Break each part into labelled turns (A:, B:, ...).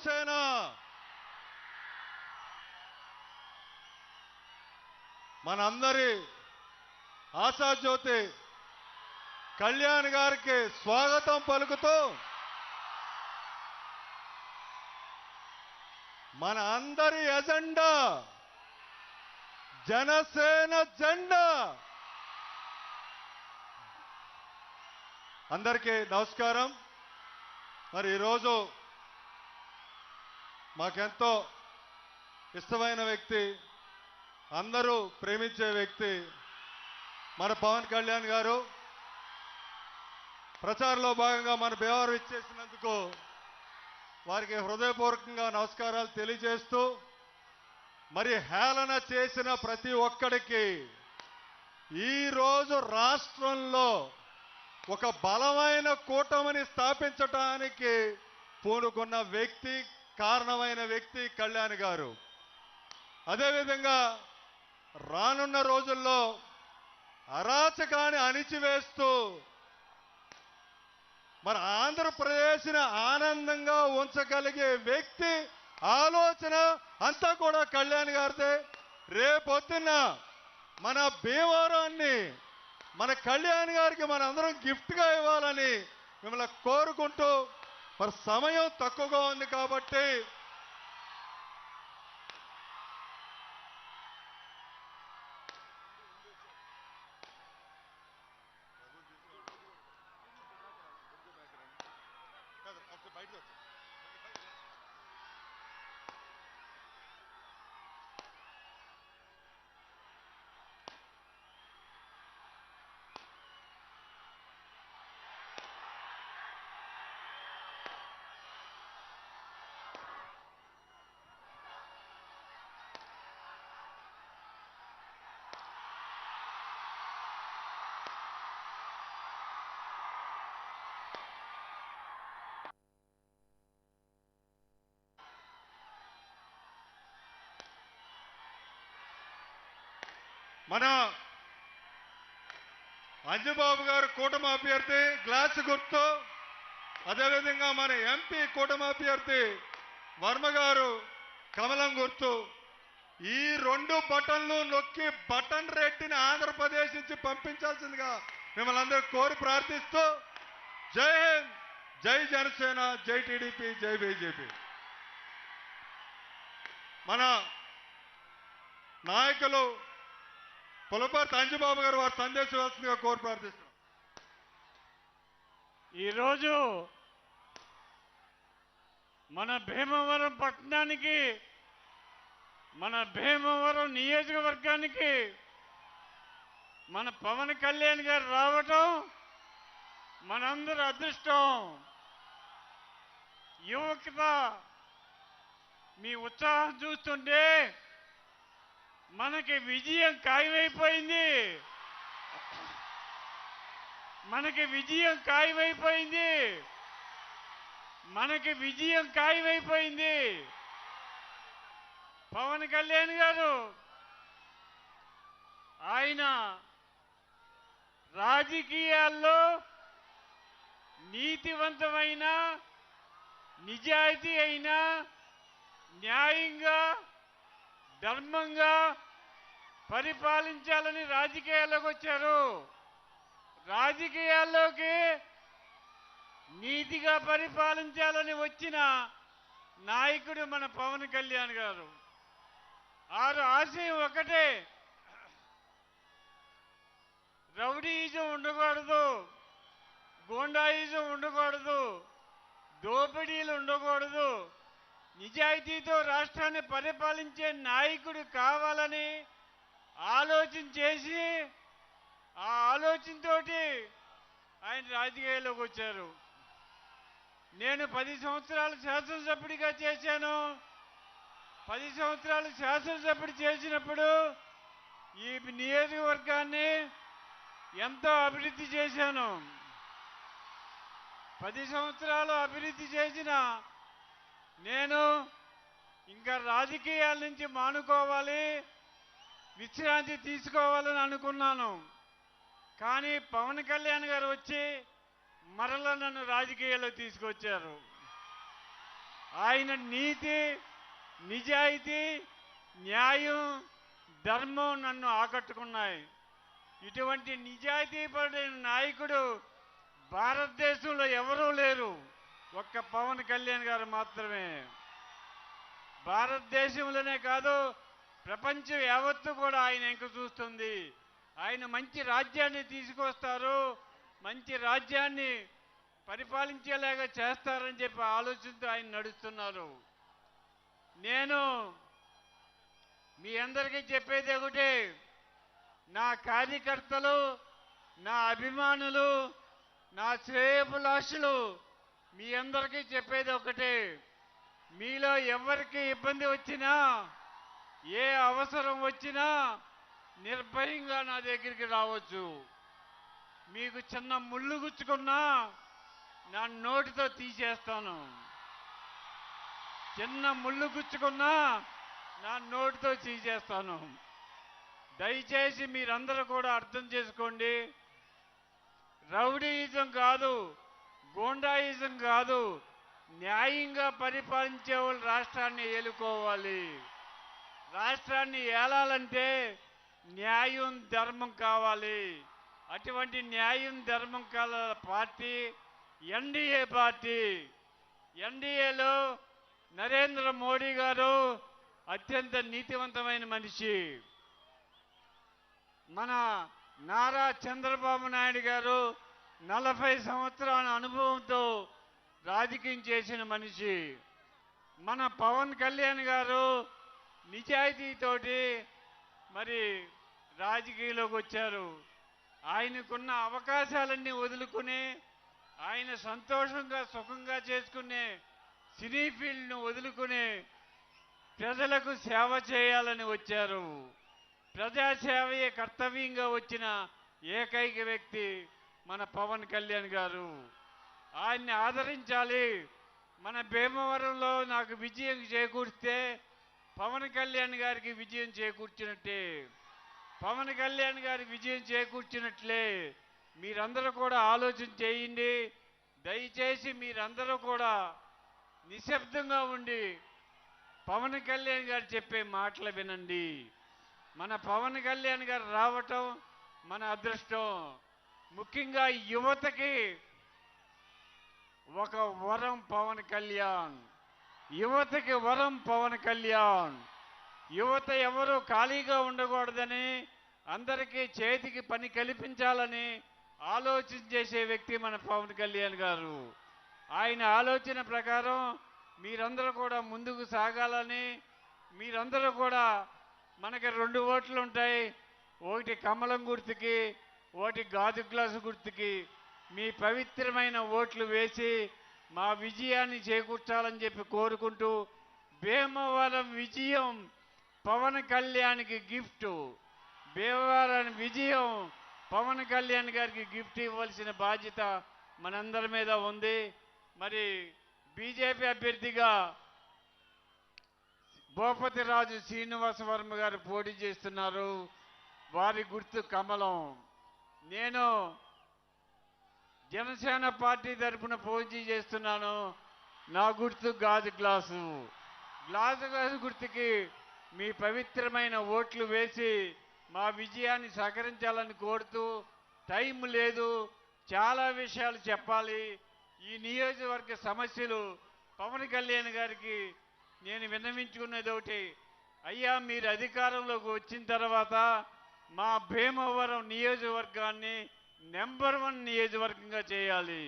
A: జనసేన మనందరి ఆశాజ్యోతి కళ్యాణ్ గారికి స్వాగతం పలుకుతూ మన అందరి ఎజెండా జనసేన జెండా. అందరికీ నమస్కారం. మరి ఈరోజు మాకెంతో ఇష్టమైన వ్యక్తి, అందరూ ప్రేమించే వ్యక్తి మన పవన్ కళ్యాణ్ గారు ప్రచారంలో భాగంగా మన భీమవరం ఇచ్చేసినందుకు వారికి హృదయపూర్వకంగా నమస్కారాలు తెలియజేస్తూ, మరి హేళన చేసిన ప్రతి ఒక్కడికి ఈరోజు రాష్ట్రంలో ఒక బలమైన కూటమిని స్థాపించడానికి పూనుకున్న వ్యక్తి, కారణమైన వ్యక్తి కళ్యాణ్ గారు. అదేవిధంగా రానున్న రోజుల్లో అరాచకాన్ని అణిచివేస్తూ మరి ఆంధ్రప్రదేశ్ని ఆనందంగా ఉంచగలిగే వ్యక్తి, ఆలోచన అంతా కూడా కళ్యాణ్ గారిదే. రేపొద్దున్న మన భీమవరాన్ని మన కళ్యాణ్ గారికి మన అందరం గిఫ్ట్గా ఇవ్వాలని మిమ్మల్ని కోరుకుంటూ, మరి సమయం తక్కువగా ఉంది కాబట్టి మన అంజబాబు గారు కూటమి అభ్యర్థి గ్లాసు గుర్తు, అదేవిధంగా మన ఎంపీ కూటమి అభ్యర్థి వర్మ గారు కమలం గుర్తు. ఈ రెండు బటన్లు నొక్కి బటన్ రెడ్డిని ఆంధ్రప్రదేశ్ నుంచి పంపించాల్సిందిగా మిమ్మల్ని అందరూ కోరి ప్రార్థిస్తూ, జై హింద్, జై జనసేన, జై టీడీపీ, జై బీజేపీ. మన నాయకులు పులపర్తి అంజబాబు గారు వారి సందేశం ఇవ్వాల్సిందిగా కోరి ప్రార్థిస్తున్నాం.
B: ఈరోజు మన భీమవరం పట్టణానికి, మన భీమవరం నియోజకవర్గానికి మన పవన్ కళ్యాణ్ గారు రావటం మనందరి అదృష్టం. యువత మీ ఉత్సాహం చూస్తుంటే మనకి విజయం ఖాయమైపోయింది, మనకి విజయం ఖాయమైపోయింది, మనకి విజయం ఖాయమైపోయింది. పవన్ కళ్యాణ్ గారు ఆయన రాజకీయాల్లో నీతివంతమైన, నిజాయితీ అయిన, న్యాయంగా, ధర్మంగా పరిపాలించాలని రాజకీయాల్లోకి వచ్చారు. రాజకీయాల్లోకి నీతిగా పరిపాలించాలని వచ్చిన నాయకుడు మన పవన్ కళ్యాణ్ గారు. ఆరు ఆశయం ఒకటే, రౌడీయిజం ఉండకూడదు, గూండాయిజం ఉండకూడదు, దోపిడీలు ఉండకూడదు, నిజాయితీతో రాష్ట్రాన్ని పరిపాలించే నాయకుడు కావాలని ఆలోచన చేసి, ఆ ఆలోచనతోటి ఆయన రాజకీయాల్లోకి వచ్చారు. నేను 10 సంవత్సరాలు శాసనసభ్యుడిగా చేశాను. 10 సంవత్సరాలు శాసనసభ్యుడు చేసినప్పుడు ఈ నియోజకవర్గాన్ని ఎంతో అభివృద్ధి చేశాను. 10 సంవత్సరాలు అభివృద్ధి చేసిన నేను ఇంకా రాజకీయాల నుంచి మానుకోవాలి, విశ్రాంతి తీసుకోవాలని అనుకున్నాను. కానీ పవన్ కళ్యాణ్ గారు వచ్చి మరలా నన్ను రాజకీయాల్లో తీసుకొచ్చారు. ఆయన నీతి, నిజాయితీ, న్యాయం, ధర్మం నన్ను ఆకట్టుకున్నాయి. ఇటువంటి నిజాయితీపరుడైన నాయకుడు భారతదేశంలో ఎవరూ లేరు, ఒక్క పవన్ కళ్యాణ్ గారు మాత్రమే. భారతదేశంలోనే కాదు, ప్రపంచం యావత్తు కూడా ఆయన ఎంక చూస్తుంది. ఆయన మంచి రాజ్యాన్ని తీసుకొస్తారు, మంచి రాజ్యాన్ని పరిపాలించేలాగా చేస్తారని చెప్పి ఆలోచనతో ఆయన నడుస్తున్నారు. నేను మీ అందరికీ చెప్పేది ఒకటే, నా కార్యకర్తలు, నా అభిమానులు, నా శ్రేయోభిలాషులు మీ అందరికీ చెప్పేది ఒకటే, మీలో ఎవరికి ఇబ్బంది వచ్చినా, ఏ అవసరం వచ్చినా నిర్భయంగా నా దగ్గరికి రావచ్చు. మీకు చిన్న ముళ్ళు గుచ్చుకున్నా నా నోటితో తీసేస్తాను. చిన్న ముళ్ళు గుచ్చుకున్నా నా నోటితో తీసేస్తాను. దయచేసి మీరందరూ కూడా అర్థం చేసుకోండి. రౌడీయిజం కాదు, గూండాయిజం కాదు, న్యాయంగా పరిపాలించే వాళ్ళు రాష్ట్రాన్ని ఏలుకోవాలి. రాష్ట్రాన్ని ఏలాలంటే న్యాయం, ధర్మం కావాలి. అటువంటి న్యాయం, ధర్మం కల పార్టీ ఎన్డీఏ పార్టీ. ఎన్డీఏలో నరేంద్ర మోడీ గారు అత్యంత నీతివంతమైన మనిషి. మన నారా చంద్రబాబు నాయుడు గారు 40 సంవత్సరాల అనుభవంతో రాజకీయం చేసిన మనిషి. మన పవన్ కళ్యాణ్ గారు నిజాయితీతోటి మరి రాజకీయాల్లోకి వచ్చారు. ఆయనకున్న అవకాశాలన్నీ వదులుకుని, ఆయన సంతోషంగా సుఖంగా చేసుకునే సినీ ఫీల్డ్ను వదులుకుని ప్రజలకు సేవ చేయాలని వచ్చారు. ప్రజాసేవయే కర్తవ్యంగా వచ్చిన ఏకైక వ్యక్తి మన పవన్ కళ్యాణ్ గారు. ఆయన్ని ఆదరించాలి. మన భీమవరంలో నాకు విజయం చేకూర్స్తే పవన్ కళ్యాణ్ గారికి విజయం చేకూర్చినట్టే, పవన్ కళ్యాణ్ గారికి విజయం చేకూర్చినట్లే. మీరందరూ కూడా ఆలోచన చేయండి. దయచేసి మీరందరూ కూడా నిశ్శబ్దంగా ఉండి పవన్ కళ్యాణ్ గారు చెప్పే మాటలు వినండి. మన పవన్ కళ్యాణ్ గారు రావటం మన అదృష్టం. ముఖ్యంగా యువతకి ఒక వరం పవన్ కళ్యాణ్. యువతకి వరం పవన్ కళ్యాణ్. యువత ఎవరు ఖాళీగా ఉండకూడదని, అందరికీ చేతికి పని కల్పించాలని ఆలోచన చేసే వ్యక్తి మన పవన్ కళ్యాణ్ గారు. ఆయన ఆలోచన ప్రకారం మీరందరూ కూడా ముందుకు సాగాలని, మీరందరూ కూడా మనకి 2 ఓట్లు ఉంటాయి, ఒకటి కమలం గుర్తుకి, ఒకటి గాజు గ్లాసు గుర్తుకి. మీ పవిత్రమైన ఓట్లు వేసి మా విజయాన్ని చేకూర్చాలని చెప్పి కోరుకుంటూ, భీమవరం విజయం పవన్ కళ్యాణ్కి గిఫ్ట్. భీమవరం విజయం పవన్ కళ్యాణ్ గారికి గిఫ్ట్ ఇవ్వాల్సిన బాధ్యత మనందరి మీద ఉంది. మరి బీజేపీ అభ్యర్థిగా భూపతిరాజు శ్రీనివాస వర్మ గారు పోటీ చేస్తున్నారు. వారి గుర్తు కమలం. నేను జనసేన పార్టీ తరఫున పోటీ చేస్తున్నాను. నా గుర్తు గాజు గ్లాసు. గ్లాసు గుర్తుకి మీ పవిత్రమైన ఓట్లు వేసి మా విజయాన్ని సహకరించాలని కోరుతూ, టైం లేదు, చాలా విషయాలు చెప్పాలి. ఈ నియోజకవర్గ సమస్యలు పవన్ కళ్యాణ్ గారికి నేను విన్నవించుకునేది ఒకటి, అయ్యా మీరు అధికారంలోకి వచ్చిన తర్వాత మా భీమవరం నియోజకవర్గాన్ని నెంబర్ 1 నియోజకవర్గంగా చేయాలి.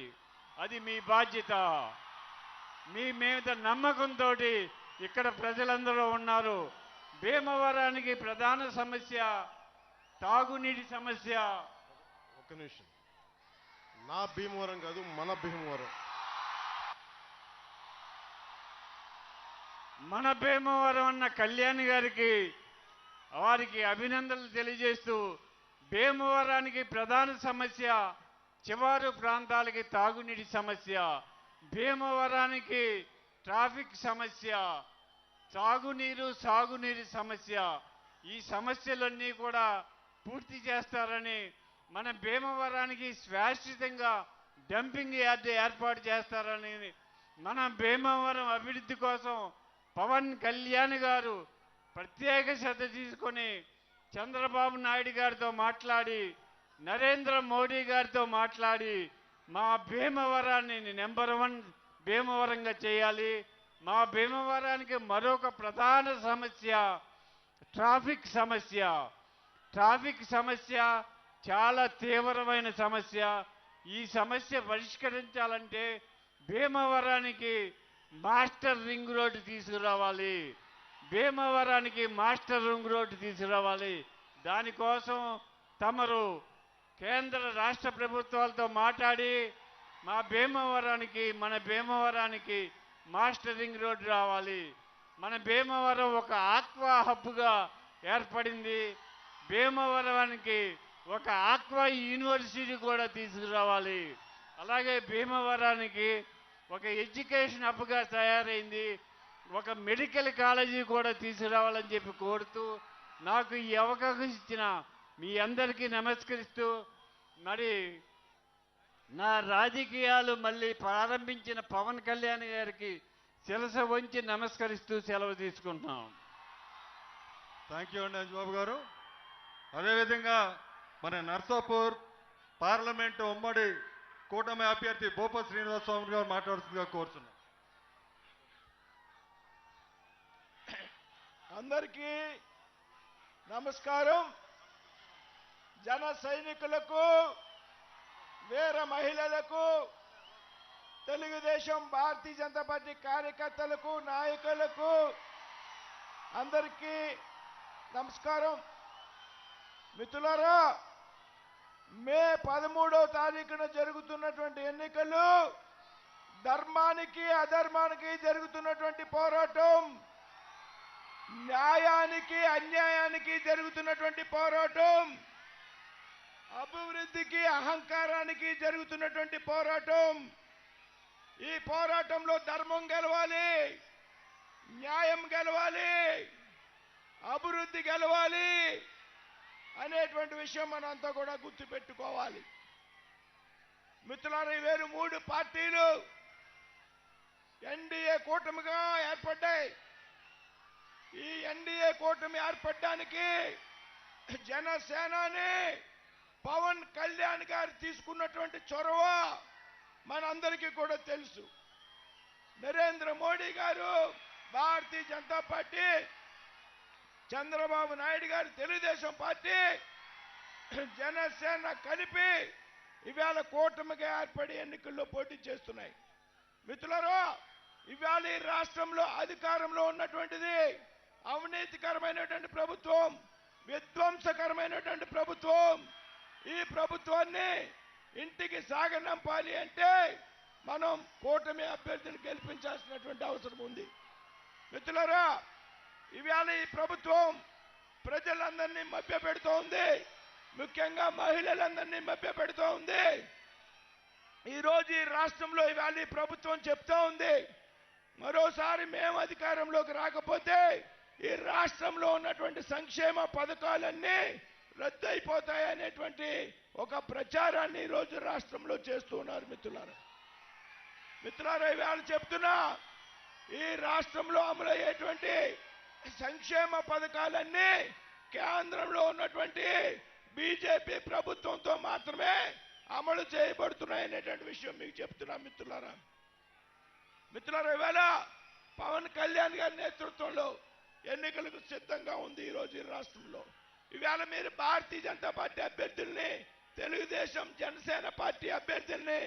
B: అది మీ బాధ్యత. మీ మీద నమ్మకంతో ఇక్కడ ప్రజలందరూ ఉన్నారు. భీమవరానికి ప్రధాన సమస్య తాగునీటి సమస్య.
C: ఒక్క నిమిషం, నా భీమవరం కాదు, మన భీమవరం.
B: మన భీమవరం అన్న కళ్యాణ్ గారికి వారికి అభినందనలు తెలియజేస్తూ, భీమవరానికి ప్రధాన సమస్య చివరి ప్రాంతాలకి తాగునీటి సమస్య, భీమవరానికి ట్రాఫిక్ సమస్య, సాగునీరు సమస్య. ఈ సమస్యలన్నీ కూడా పూర్తి చేస్తారని, మన భీమవరానికి శాశ్వతంగా డంపింగ్ యార్డ్ ఏర్పాటు చేస్తారని మన భీమవరం అభివృద్ధి కోసం పవన్ కళ్యాణ్ గారు ప్రత్యేక శ్రద్ధ తీసుకొని చంద్రబాబు నాయుడు గారితో మాట్లాడి నరేంద్ర మోడీ గారితో మాట్లాడి మా భీమవరాన్ని నెంబర్ 1 భీమవరంగా చేయాలి. మా భీమవరానికి మరొక ప్రధాన సమస్య ట్రాఫిక్ సమస్య. ట్రాఫిక్ సమస్య చాలా తీవ్రమైన సమస్య. ఈ సమస్య పరిష్కరించాలంటే భీమవరానికి మాస్టర్ రింగ్ రోడ్డు తీసుకురావాలి. భీమవరానికి మాస్టర్ రింగ్ రోడ్డు తీసుకురావాలి. దానికోసం తమరు కేంద్ర రాష్ట్ర ప్రభుత్వాలతో మాట్లాడి మన భీమవరానికి మాస్టర్ రింగ్ రోడ్డు రావాలి. మన భీమవరం ఒక ఆక్వా హబ్గా ఏర్పడింది. భీమవరానికి ఒక ఆక్వా యూనివర్సిటీ కూడా తీసుకురావాలి. అలాగే భీమవరానికి ఒక ఎడ్యుకేషన్ హబ్గా తయారైంది. ఒక మెడికల్ కాలేజీ కూడా తీసుకురావాలని చెప్పి కోరుతూ నాకు ఈ అవకాశం ఇచ్చిన మీ అందరికీ నమస్కరిస్తూ మరి నా రాజకీయాలు మళ్ళీ ప్రారంభించిన పవన్ కళ్యాణ్ గారికి శిరస వంచి నమస్కరిస్తూ సెలవు తీసుకుంటున్నాం.
A: థ్యాంక్ యూ అండి అంజబాబు గారు. అదేవిధంగా మన నర్సాపూర్ పార్లమెంటు ఉమ్మడి కూటమి అభ్యర్థి భూపతి శ్రీనివాసస్వామి గారు మాట్లాడుతుందిగా కోరుతున్నాం.
D: అందరికీ నమస్కారం. జన సైనికులకు, వీర మహిళలకు, తెలుగుదేశం భారతీయ జనతా పార్టీ కార్యకర్తలకు, నాయకులకు అందరికీ నమస్కారం. మిత్రులారా, మే 13వ తారీఖున జరుగుతున్నటువంటి ఎన్నికలు ధర్మానికి అధర్మానికి జరుగుతున్నటువంటి పోరాటం, న్యాయానికి అన్యాయానికి జరుగుతున్నటువంటి పోరాటం, అభివృద్ధికి అహంకారానికి జరుగుతున్నటువంటి పోరాటం. ఈ పోరాటంలో ధర్మం గెలవాలి, న్యాయం గెలవాలి, అభివృద్ధి గెలవాలి అనేటువంటి విషయం మనంతా కూడా గుర్తుపెట్టుకోవాలి. మిత్రులారా, వేరు 3 పార్టీలు ఎన్డీఏ కూటమిగా ఏర్పడ్డాయి. ఈ ఎన్డీఏ కూటమి ఏర్పడడానికి జనసేనాని పవన్ కళ్యాణ్ గారు తీసుకున్నటువంటి చొరవ మనందరికీ కూడా తెలుసు. నరేంద్ర మోడీ గారు, భారతీయ జనతా పార్టీ, చంద్రబాబు నాయుడు గారు తెలుగుదేశం పార్టీ, జనసేన కలిపి ఇవాళ కూటమిగా ఏర్పడి ఎన్నికల్లో పోటీ చేస్తున్నాయి. మిత్రులారా, ఇవాళ ఈ రాష్ట్రంలో అధికారంలో ఉన్నటువంటిది అవినీతికరమైనటువంటి ప్రభుత్వం, విధ్వంసకరమైనటువంటి ప్రభుత్వం. ఈ ప్రభుత్వాన్ని ఇంటికి సాగనంపాలి అంటే మనం కూటమి అభ్యర్థిని గెలిపించాల్సినటువంటి అవసరం ఉంది. మిత్రులారా, ఇవాళ ఈ ప్రభుత్వం ప్రజలందరినీ మభ్యపెడుతూ ఉంది, ముఖ్యంగా మహిళలందరినీ మభ్యపెడుతూ ఉంది. ఈరోజు ఈ రాష్ట్రంలో ఇవాళ ఈ ప్రభుత్వం చెప్తా ఉంది, మరోసారి మేము అధికారంలోకి రాకపోతే ఈ రాష్ట్రంలో ఉన్నటువంటి సంక్షేమ పథకాలన్నీ రద్దయిపోతాయనేటువంటి ఒక ప్రచారాన్ని ఈరోజు రాష్ట్రంలో చేస్తూ ఉన్నారు. మిత్రులారా, ఇవాళ చెప్తున్నా, ఈ రాష్ట్రంలో అమలయ్యేటువంటి సంక్షేమ పథకాలన్నీ కేంద్రంలో ఉన్నటువంటి బీజేపీ ప్రభుత్వంతో మాత్రమే అమలు చేయబడుతున్నాయనేటువంటి విషయం మీకు చెప్తున్నా. మిత్రులారా, ఇవాళ పవన్ కళ్యాణ్ గారి నేతృత్వంలో ఎన్నికలకు సిద్ధంగా ఉంది ఈరోజు ఈ రాష్ట్రంలో. ఇవాళ మీరు భారతీయ జనతా పార్టీ అభ్యర్థుల్ని, తెలుగుదేశం జనసేన పార్టీ అభ్యర్థుల్ని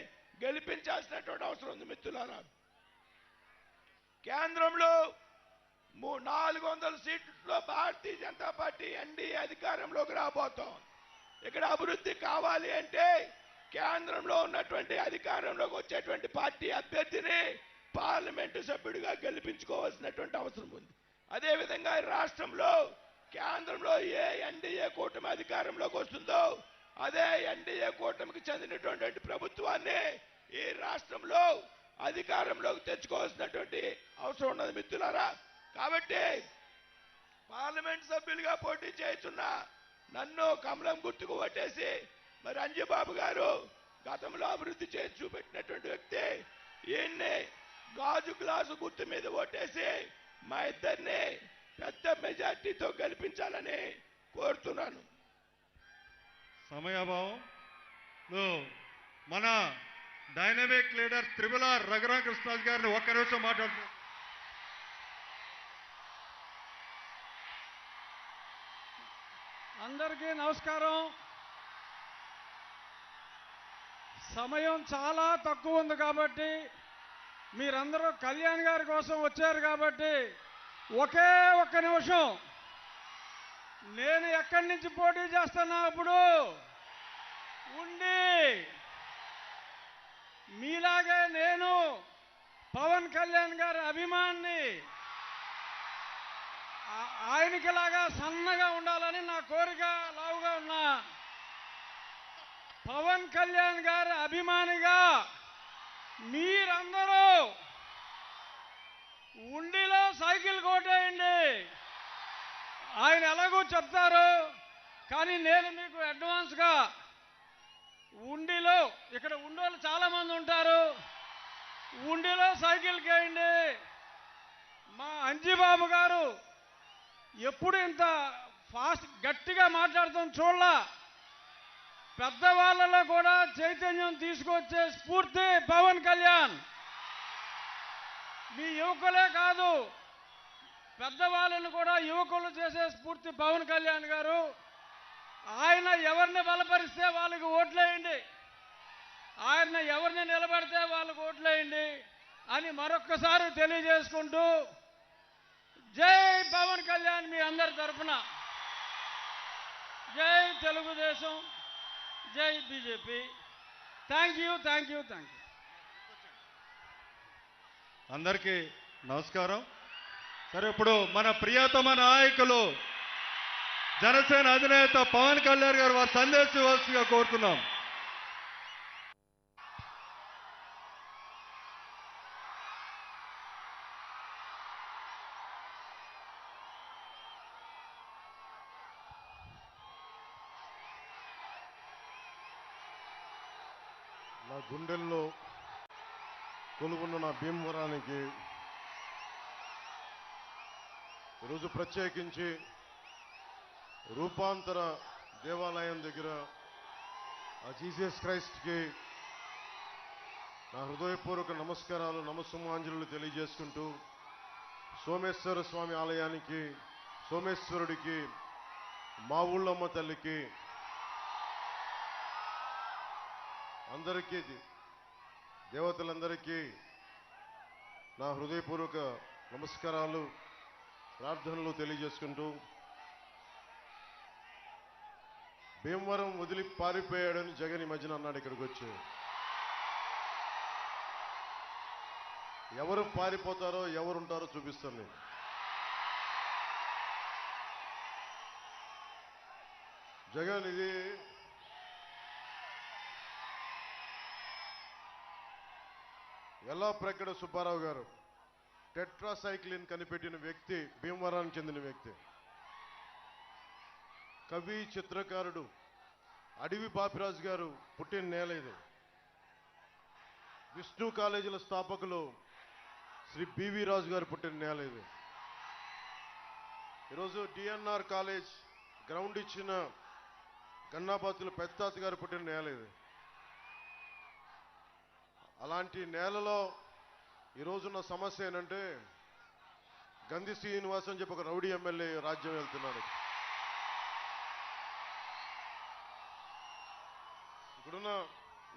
D: గెలిపించాల్సినటువంటి అవసరం ఉంది. మిత్రులారా, కేంద్రంలో 400 సీట్లలో భారతీయ జనతా పార్టీ ఎన్డీఏ అధికారంలోకి రాబోతాం. ఇక్కడ అభివృద్ధి కావాలి అంటే కేంద్రంలో ఉన్నటువంటి అధికారంలోకి వచ్చేటువంటి పార్టీ అభ్యర్థిని పార్లమెంటు సభ్యుడిగా గెలిపించుకోవాల్సినటువంటి అవసరం ఉంది. అదేవిధంగా రాష్ట్రంలో కేంద్రంలో ఏ ఎన్డీఏ కూటమి అధికారంలోకి వస్తుందో అదే ఎన్డీఏ కూటమికి చెందినటువంటి ప్రభుత్వాన్ని ఈ రాష్ట్రంలో అధికారంలోకి తెచ్చుకోవాల్సినటువంటి అవసరం ఉన్నది. మిత్రులారా, కాబట్టి పార్లమెంట్ సభ్యులుగా పోటీ చేస్తున్న నన్ను కమలం గుర్తుకు పట్టేసి మరి అంజబాబు గారు గతంలో అభివృద్ధి చేసి చూపెట్టినటువంటి వ్యక్తి, ఈయన్ని గాజు గ్లాసు గుర్తు మీద ఓటేసి మా ఇద్దరిని పెద్ద మెజార్టీతో గెలిపించాలని కోరుతున్నాను.
A: సమయాభావం. మన డైనమిక్ లీడర్ త్రిపుల రఘురామకృష్ణరాజు గారిని ఒక్క నిమిషం మాట్లాడుతున్నారు.
E: అందరికీ నమస్కారం. సమయం చాలా తక్కువ ఉంది కాబట్టి మీరందరూ కళ్యాణ్ గారి కోసం వచ్చారు కాబట్టి ఒకే ఒక్క నిమిషం, నేను ఎక్కడి నుంచి పోటీ చేస్తున్నా అప్పుడు ఉండి మీలాగే నేను పవన్ కళ్యాణ్ గారి అభిమాన్ని, ఆయనకి లాగా సన్నగా ఉండాలని నా కోరిక, లావుగా ఉన్నా పవన్ కళ్యాణ్ గారి అభిమానిగా మీరందరూ ఉండిలో సైకిల్ కొట్టేయండి. ఆయన ఎలాగో చెప్తారు, కానీ నేను మీకు అడ్వాన్స్గా ఉండిలో, ఇక్కడ ఉండోళ్ళు చాలా మంది ఉంటారు, ఉండిలో సైకిల్ కేయండి. మా అంజిబాబు గారు ఎప్పుడు ఇంత ఫాస్ట్ గట్టిగా మాట్లాడుతాం చూడలా. పెద్దవాళ్ళలో కూడా చైతన్యం తీసుకొచ్చే స్ఫూర్తి పవన్ కళ్యాణ్. మీ యువకులే కాదు, పెద్దవాళ్ళని కూడా యువకులు చేసే స్ఫూర్తి పవన్ కళ్యాణ్ గారు. ఆయన ఎవరిని బలపరిస్తే వాళ్ళకి ఓట్లేయండి, ఆయన ఎవరిని నిలబడితే వాళ్ళకి ఓట్లేయండి అని మరొక్కసారి తెలియజేసుకుంటూ, జై పవన్ కళ్యాణ్ మీ అందరి తరఫున, జై తెలుగుదేశం, జై BJP. Thank you, thank you, thank you.
A: అందరికీ నమస్కారం. సరే, ఇప్పుడు మన ప్రియతమ నాయకులు జనసేన అధినేత పవన్ కళ్యాణ్ గారు వారి సందేశం ఇవ్వాల్సిందిగా కోరుతున్నాం.
C: నా గుండెల్లో కొలువున్న నా భీమవరానికి ఈరోజు ప్రత్యేకించి రూపాంతర దేవాలయం దగ్గర ఆ జీసస్ క్రైస్ట్కి నా హృదయపూర్వక నమస్కారాలు, నమస్సుమాంజలు తెలియజేసుకుంటూ, సోమేశ్వర స్వామి ఆలయానికి, సోమేశ్వరుడికి, మా ఊళ్ళమ్మ తల్లికి, అందరికీ, దేవతలందరికీ నా హృదయపూర్వక నమస్కారాలు, ప్రార్థనలు తెలియజేసుకుంటూ, భీమవరం వదిలి పారిపోయాడని జగన్ ఈ మధ్యన అన్నాడు ఇక్కడికి వచ్చి. ఎవరు పారిపోతారో ఎవరుంటారో చూపిస్తాను నేను. జగన్ ఇది ఎల్లాప్రగడ సుబ్బారావు గారు టెట్రాసైక్లిన్ కనిపెట్టిన వ్యక్తి, భీమవరానికి చెందిన వ్యక్తి. కవి, చిత్రకారుడు అడవి బాపిరాజు గారు పుట్టిన నేల ఇది. విష్ణు కాలేజీల స్థాపకులు శ్రీ బివి రాజు గారు పుట్టిన నేల ఇది. ఈరోజు డిఎన్ఆర్ కాలేజ్ గ్రౌండ్ ఇచ్చిన గన్నాబాతుల పెత్తాత్ గారు పుట్టిన నేల ఇది. అలాంటి నేలలో ఈరోజున్న సమస్య ఏంటంటే, గంధి శ్రీనివాస్ అని చెప్పి ఒక రౌడీ ఎమ్మెల్యే రాజ్యం వెళ్తున్నాడు. ఇక్కడున్న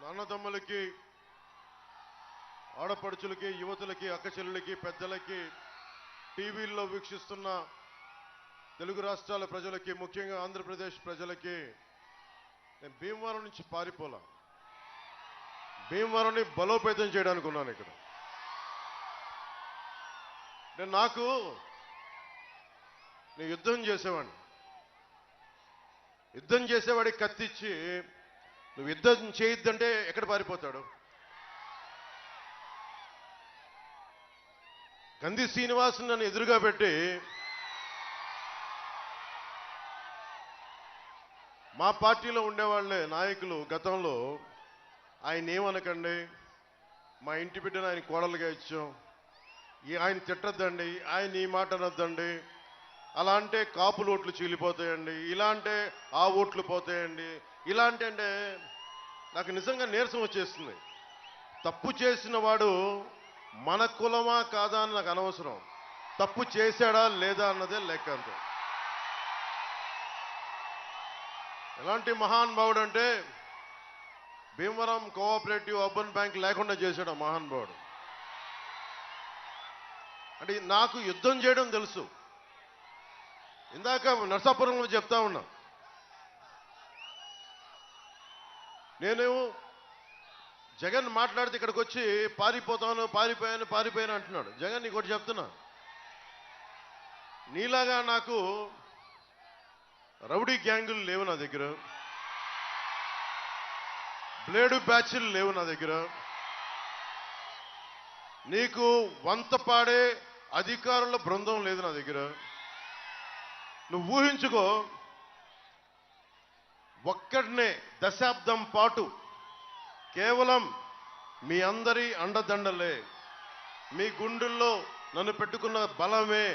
C: నాన్నదమ్ములకి, ఆడపడుచులకి, యువతులకి, అక్కచెల్లెలకి, పెద్దలకి, టీవీల్లో వీక్షిస్తున్న తెలుగు రాష్ట్రాల ప్రజలకి, ముఖ్యంగా ఆంధ్రప్రదేశ్ ప్రజలకి, నేను భీమవరం నుంచి పారిపోలా, భీమవరాన్ని బలోపేతం చేయడానికి ఉన్నాను ఇక్కడ. నేను యుద్ధం చేసేవాడిని. యుద్ధం చేసేవాడికి కత్తిచ్చి నువ్వు యుద్ధం చేయొద్దంటే ఎక్కడ పారిపోతాడు? గంధి శ్రీనివాస్ నన్ను ఎదురుగా పెట్టి మా పార్టీలో ఉండేవాళ్లే నాయకులు గతంలో ఆయన ఏమనకండి, మా ఇంటి బిడ్డను ఆయన కోడలుగా ఇచ్చాం, ఆయన తిట్టద్దండి, ఆయన ఈ మాట అనొద్దండి, అలా అంటే కాపులు ఓట్లు చీలిపోతాయండి, ఇలా అంటే ఆ ఓట్లు పోతాయండి, ఇలా అంటే నాకు నిజంగా నీరసం వచ్చేస్తుంది. తప్పు చేసిన వాడు మన కులమా కాదా అని నాకు అనవసరం, తప్పు చేశాడా లేదా అన్నదే లెక్క అంతే. ఎలాంటి మహానుభావుడు అంటే భీమవరం కోఆపరేటివ్ అర్బన్ బ్యాంక్ లేకుండా చేశాడు ఆ మహానుభావుడు. అంటే నాకు యుద్ధం చేయడం తెలుసు. ఇందాక నరసాపురంలో చెప్తా ఉన్నా, నేను జగన్ మాట్లాడితే ఇక్కడికి వచ్చి పారిపోయాను అంటున్నాడు. జగన్ నీకు ఒకటి చెప్తున్నా, నీలాగా నాకు రౌడీ గ్యాంగులు లేవు నా దగ్గర, బ్లేడు బ్యాచ్లు లేవు నా దగ్గర, నీకు వంత పాడే అధికారుల బృందం లేదు నా దగ్గర. నువ్వు ఊహించుకో, ఒక్కడనే దశాబ్దం పాటు కేవలం మీ అందరి అండదండలే, మీ గుండెల్లో నన్ను పెట్టుకున్న బలమే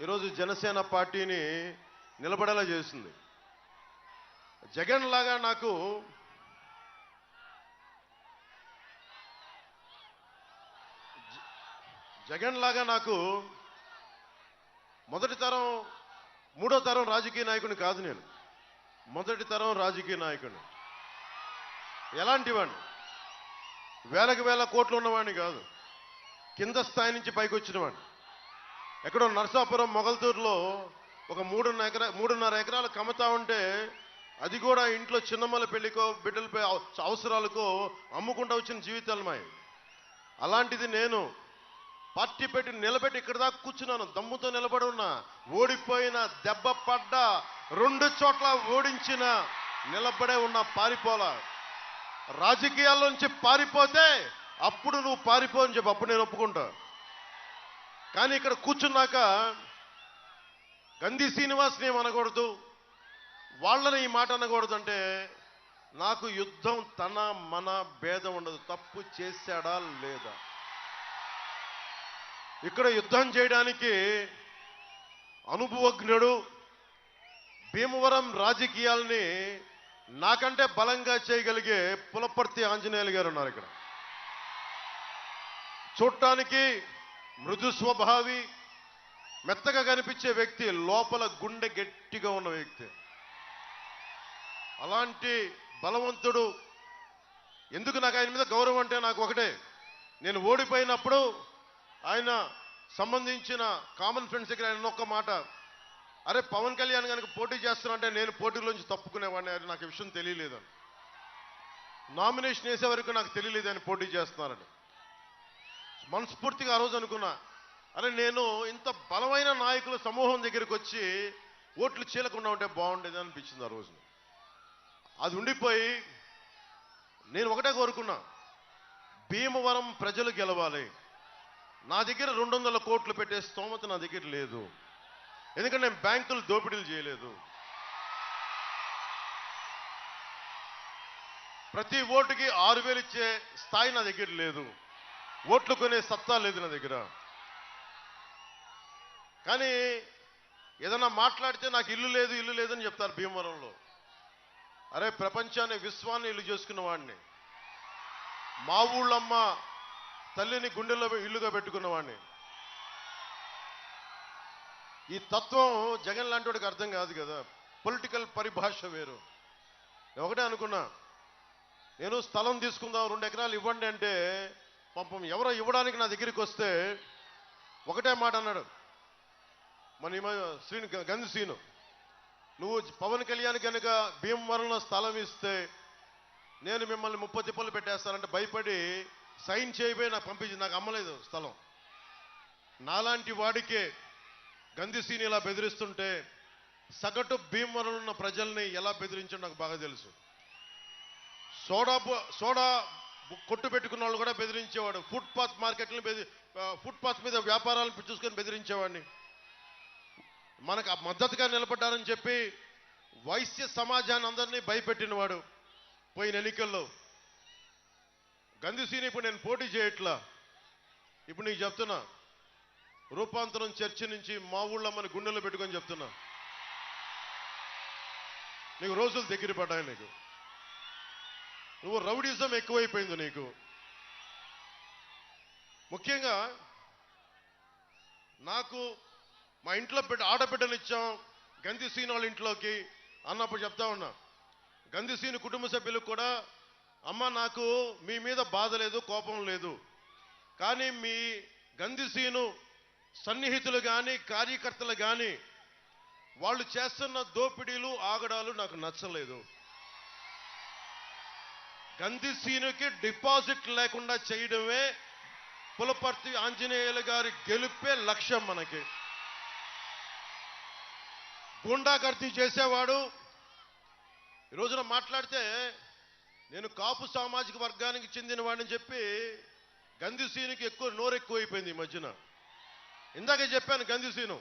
C: ఈరోజు జనసేన పార్టీని నిలబడేలా చేసింది. జగన్ లాగా నాకు మొదటి తరం మూడో తరం రాజకీయ నాయకుని కాదు, నేను మొదటి తరం రాజకీయ నాయకుని. ఎలాంటి వాడిని? వేలకు వేల కోట్లు ఉన్నవాడిని కాదు, కింద స్థాయి నుంచి పైకి వచ్చిన వాడిని. ఎక్కడో నరసాపురం మొగల్తూరులో ఒక 3.5 ఎకరాలు కమతా ఉంటే అది కూడా ఇంట్లో చిన్నమ్మల పెళ్లికో బిడ్డలపై అవసరాలకో అమ్ముకుంటూ వచ్చిన జీవితాలు మాయి. అలాంటిది నేను పార్టీ పెట్టి నిలబెట్టి ఇక్కడ దాకా కూర్చున్నాను, దమ్ముతో నిలబడి ఉన్నా. ఓడిపోయిన, దెబ్బ పడ్డ, 2 చోట్ల ఓడించిన, నిలబడే ఉన్న, పారిపోలా. రాజకీయాల్లోంచి పారిపోతే అప్పుడు నువ్వు పారిపో అని చెప్పి అప్పుడు నేను ఒప్పుకుంటా. కానీ ఇక్కడ కూర్చున్నాక గంధి శ్రీనివాస్ని ఏమనకూడదు, వాళ్ళని ఈ మాట అనకూడదు అంటే నాకు యుద్ధం తన మన భేదం ఉండదు. తప్పు చేశాడా లేదా, ఇక్కడ యుద్ధం చేయడానికి అనుభవజ్ఞుడు, భీమవరం రాజకీయాల్ని నాకంటే బలంగా చేయగలిగే పులపర్తి ఆంజనేయులు గారు ఉన్నారు ఇక్కడ. చూడటానికి మృదు స్వభావి, మెత్తగా కనిపించే వ్యక్తి, లోపల గుండె గట్టిగా ఉన్న వ్యక్తి. అలాంటి బలవంతుడు. ఎందుకు నాకు ఆయన మీద గౌరవం అంటే నాకు ఒకటే, నేను ఓడిపోయినప్పుడు ఆయన సంబంధించిన కామన్ ఫ్రెండ్స్ దగ్గర ఆయన ఒక్క మాట, అరే పవన్ కళ్యాణ్ కనుక పోటీ చేస్తానంటే నేను పోటీలోంచి తప్పుకునేవాడిని, అది నాకు విషయం తెలియలేదని. నామినేషన్ వేసే వరకు నాకు తెలియలేదు ఆయన పోటీ చేస్తున్నారని. మనస్ఫూర్తిగా ఆ రోజు అనుకున్నా, అరే నేను ఇంత బలమైన నాయకుల సమూహం దగ్గరికి వచ్చి ఓట్లు చీలకుండా ఉంటే బాగుండేది అనిపించింది ఆ రోజు. అది ఉండిపోయి నేను ఒకటే కోరుకున్నా, భీమవరం ప్రజలు గెలవాలి. నా దగ్గర 200 కోట్లు పెట్టే స్తోమత నా దగ్గర లేదు, ఎందుకంటే నేను బ్యాంకులు దోపిడీలు చేయలేదు. ప్రతి ఓటుకి 6,000 ఇచ్చే స్థాయి నా దగ్గర లేదు, ఓట్లు కొనే సత్తా లేదు నా దగ్గర. కానీ ఏదన్నా మాట్లాడితే నాకు ఇల్లు లేదు అని చెప్తారు భీమవరంలో. అరే ప్రపంచాన్ని, విశ్వాన్ని ఇల్లు చేసుకున్న వాడిని, మా ఊళ్ళమ్మ తల్లిని గుండెల్లో ఇల్లుగా పెట్టుకున్నవాడిని. ఈ తత్వం జగన్ లాంటి వాడికి అర్థం కాదు కదా, పొలిటికల్ పరిభాష వేరు. ఒకటే అనుకున్నా, నేను స్థలం తీసుకుందాం 2 ఎకరాలు ఇవ్వండి అంటే పాపం ఎవరో ఇవ్వడానికి నా దగ్గరికి వస్తే ఒకటే మాట అన్నాడు మన గంధి శ్రీను, నువ్వు పవన్ కళ్యాణ్ కనుక భీమవరంలో స్థలం ఇస్తే నేను మిమ్మల్ని 30 తిప్పలు పెట్టేస్తానంటే భయపడి సైన్ చేయబోయి నాకు పంపించి, నాకు అమ్మలేదు స్థలం. నాలాంటి వాడికే గంధి శ్రీని ఇలా బెదిరిస్తుంటే సగటు భీమవరంలో ఉన్న ప్రజల్ని ఎలా బెదిరించాడో నాకు బాగా తెలుసు. సోడా కొట్టు పెట్టుకున్న వాళ్ళు కూడా బెదిరించేవాడు, ఫుట్పాత్ మార్కెట్లను ఫుట్పాత్ మీద వ్యాపారాలను చూసుకొని బెదిరించేవాడిని. మనకు మద్దతుగా నిలబడ్డారని చెప్పి వైశ్య సమాజాన్ని అందరినీ భయపెట్టినవాడు. పోయిన ఎన్నికల్లో గంధి శ్రీని ఇప్పుడు నేను పోటీ చేయట్లా. ఇప్పుడు నీకు చెప్తున్నా, రూపాంతరం చర్చి నుంచి మా ఊళ్ళో మన గుండెల్లో పెట్టుకొని చెప్తున్నా, నీకు రోజులు దగ్గర పడ్డాయి. నీకు నువ్వు రౌడీజం ఎక్కువైపోయింది నీకు. ముఖ్యంగా నాకు మా ఇంట్లో ఆడబిడ్డనిచ్చాం గంధిసీను వాళ్ళ ఇంట్లోకి అన్నప్పుడు చెప్తా ఉన్నా, గంధిసీను కుటుంబ సభ్యులకు కూడా, అమ్మ నాకు మీ మీద బాధ లేదు, కోపం లేదు, కానీ మీ గంధిసీను సన్నిహితులు కానీ కార్యకర్తలు కానీ వాళ్ళు చేస్తున్న దోపిడీలు ఆగడాలు నాకు నచ్చలేదు. గంధిసీనుకి డిపాజిట్ లేకుండా చేయడమే పులపర్తి ఆంజనేయులు గారి గెలుపే లక్ష్యం మనకి. గూండాగర్దీ చేసేవాడు ఈ రోజున మాట్లాడితే నేను కాపు సామాజిక వర్గానికి చెందిన వాడిని చెప్పి గంధిసీనుకి నోరు ఎక్కువైపోయింది ఈ మధ్యన. ఇందాకే చెప్పాను, గంధిసీను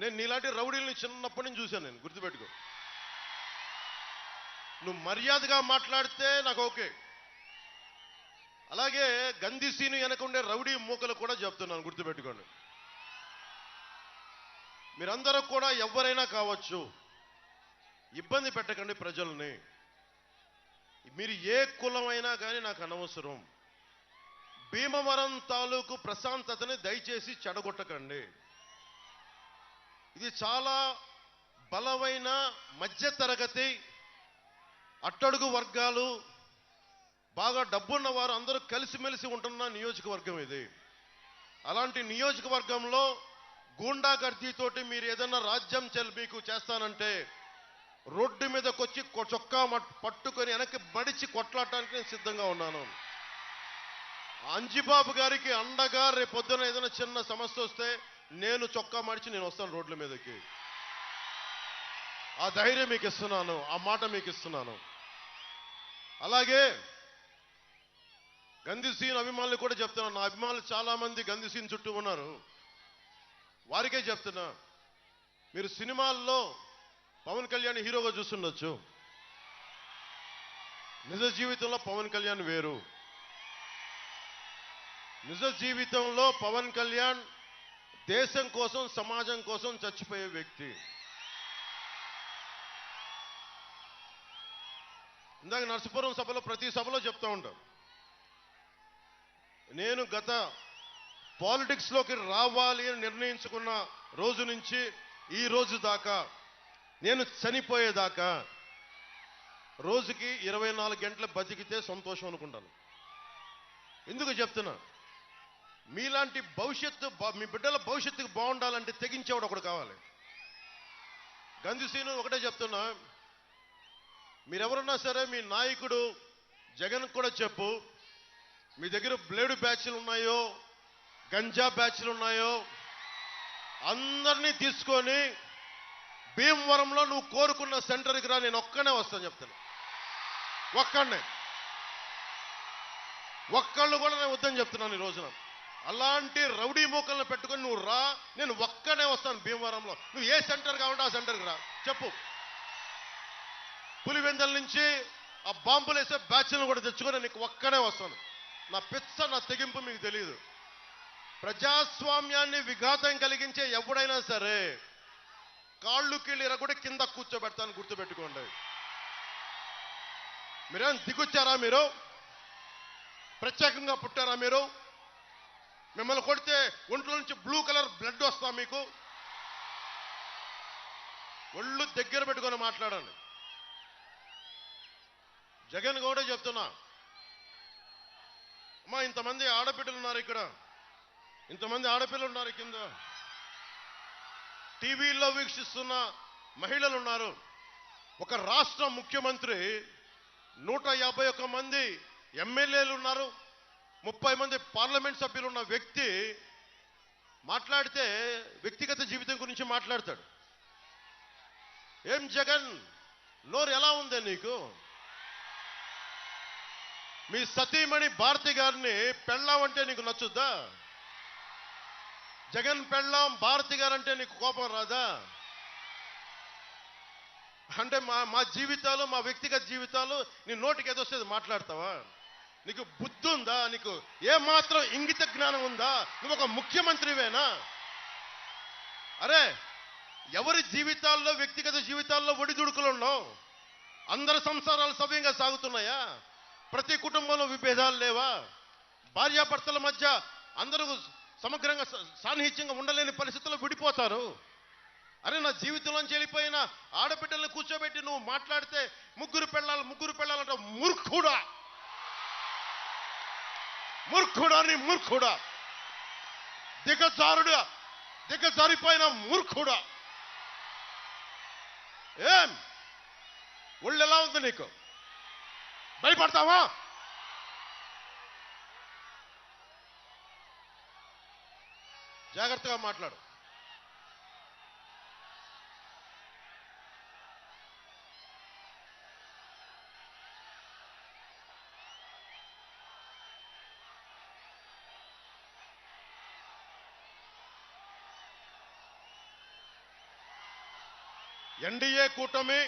C: నేను నీలాంటి రౌడీల్ని చిన్నప్పటి నుంచి చూశాను, నేను గుర్తుపెట్టుకో. నువ్వు మర్యాదగా మాట్లాడితే నాకు ఓకే. అలాగే గంధిసీను వెనక ఉండే రౌడీ మూకలు కూడా చెప్తున్నాను, గుర్తుపెట్టుకోండి. మీరందరూ కూడా ఎవరైనా కావచ్చు, ఇబ్బంది పెట్టకండి ప్రజల్ని. మీరు ఏ కులమైనా కానీ నాకు అనవసరం. భీమవరం తాలూకు ప్రశాంతతని దయచేసి చెడగొట్టకండి. ఇది చాలా బలమైన మధ్యతరగతి అట్టడుగు వర్గాలు, బాగా డబ్బున్న వారు అందరూ కలిసిమెలిసి ఉంటున్న నియోజకవర్గం ఇది. అలాంటి నియోజకవర్గంలో గూండాగర్దీతోటి మీరు ఏదన్నా రాజ్యం మీకు చేస్తానంటే రోడ్డు మీదకి వచ్చి చొక్కా పట్టుకొని వెనక్కి బడిచి కొట్లాడటానికి నేను సిద్ధంగా ఉన్నాను. అంజిబాబు గారికి అండగా రేపొద్దున ఏదైనా చిన్న సమస్య వస్తే నేను చొక్కా మడిచి నేను వస్తాను రోడ్ల మీదకి. ఆ ధైర్యం మీకు ఇస్తున్నాను, ఆ మాట మీకు ఇస్తున్నాను. అలాగే గంధిసీను అభిమానులు కూడా చెప్తున్నాను, నా అభిమానులు చాలా మంది గంధిసీను చుట్టూ ఉన్నారు, వారికే చెప్తున్నా, మీరు సినిమాల్లో పవన్ కళ్యాణ్ హీరోగా చూస్తుండొచ్చు, నిజ జీవితంలో పవన్ కళ్యాణ్ వేరు. నిజ జీవితంలో పవన్ కళ్యాణ్ దేశం కోసం సమాజం కోసం చచ్చిపోయే వ్యక్తి. ఇందాక నరసపురం సభలో ప్రతి సభలో చెప్తా ఉంటాం, నేను గత పాలిటిక్స్లోకి రావాలి అని నిర్ణయించుకున్న రోజు నుంచి ఈ రోజు దాకా, నేను చనిపోయేదాకా రోజుకి 24 గంటలు బతికితే సంతోషం అనుకుంటాను. ఎందుకు చెప్తున్నా, మీలాంటి భవిష్యత్తు, మీ బిడ్డల భవిష్యత్తుకు బాగుండాలంటే తెగించేవాడు ఒకడు కావాలి. గంధిసీను ఒకటే చెప్తున్నా, మీరెవరున్నా సరే మీ నాయకుడు జగన్ కూడా చెప్పు, మీ దగ్గర బ్లేడు బ్యాచ్లు ఉన్నాయో గంజా బ్యాచ్లు ఉన్నాయో అందరినీ తీసుకొని భీమవరంలో నువ్వు కోరుకున్న సెంటర్కి రా, నేను ఒక్కనే వస్తాను చెప్తాను. ఒక్కళ్ళు కూడా నేను వద్దని చెప్తున్నాను ఈ రోజున. అలాంటి రౌడీ మూకలను పెట్టుకొని నువ్వు రా, నేను ఒక్కనే వస్తాను భీమవరంలో. నువ్వు ఏ సెంటర్ కావాలంటే ఆ సెంటర్కి రా, చెప్పు. పులివెందల నుంచి ఆ బాంబులు వేసే బ్యాచ్లను కూడా తెచ్చుకొని నీకు ఒక్కనే వస్తాను. నా పిచ్చ, నా తెగింపు మీకు తెలియదు. ప్రజాస్వామ్యాన్ని విఘాతం కలిగించే ఎవడైనా సరే కాళ్ళు కీళ్ళిరా కూడా కింద కూర్చోబెడతాను, గుర్తుపెట్టుకోండి. మీరేం దిగొచ్చారా? మీరు ప్రత్యేకంగా పుట్టారా? మీరు మిమ్మల్ని కొడితే ఒంట్లో నుంచి బ్లూ కలర్ బ్లడ్ వస్తా మీకు? ఒళ్ళు దగ్గర పెట్టుకొని మాట్లాడండి. జగన్ కూడా చెప్తున్నా, అమ్మా ఇంతమంది ఆడపిల్లలు ఉన్నారు ఇక్కడ, ఇంతమంది ఆడపిల్లలు ఉన్నారు కింద, టీవీల్లో వీక్షిస్తున్న మహిళలు ఉన్నారు. ఒక రాష్ట్ర ముఖ్యమంత్రి, 151 మంది ఎమ్మెల్యేలు ఉన్నారు, 30 మంది పార్లమెంట్ సభ్యులు ఉన్న వ్యక్తి మాట్లాడితే వ్యక్తిగత జీవితం గురించి మాట్లాడతాడు. ఏం జగన్, నోరు ఎలా ఉందే నీకు? మీ సతీమణి భారతి గారిని పెళ్ళాం అంటే నీకు నచ్చుద్దా? జగన్ పెళ్ళాం భారతి గారంటే నీకు కోపం రాదా? అంటే మా జీవితాలు, మా వ్యక్తిగత జీవితాలు నీ నోటికి ఏదొస్తే మాట్లాడతావా? నీకు బుద్ధి ఉందా? నీకు ఏమాత్రం ఇంగిత జ్ఞానం ఉందా? నువ్వు ఒక ముఖ్యమంత్రివేనా? అరే, ఎవరి జీవితాల్లో, వ్యక్తిగత జీవితాల్లో ఒడిదుడుకులు ఉన్నావు? అందరి సంసారాలు సవ్యంగా సాగుతున్నాయా? ప్రతి కుటుంబంలో విభేదాలు లేవా? భార్యాభర్తల మధ్య అందరూ సమగ్రంగా సాన్నిహిత్యంగా ఉండలేని పరిస్థితుల్లో విడిపోతారు. అరే, నా జీవితంలోంచి వెళ్ళిపోయిన ఆడబిడ్డలను కూర్చోబెట్టి నువ్వు మాట్లాడితే ముగ్గురు పెళ్ళాలంట. మూర్ఖుడా, మూర్ఖుడా, నీ మూర్ఖుడా, దిగజారిపోయిన మూర్ఖుడా. ఏం ఒళ్ళు ఎలా ఉంది నీకు? భయపడతావా? జాగ్రత్తగా మాట్లాడు. ఎన్డీఏ కూటమి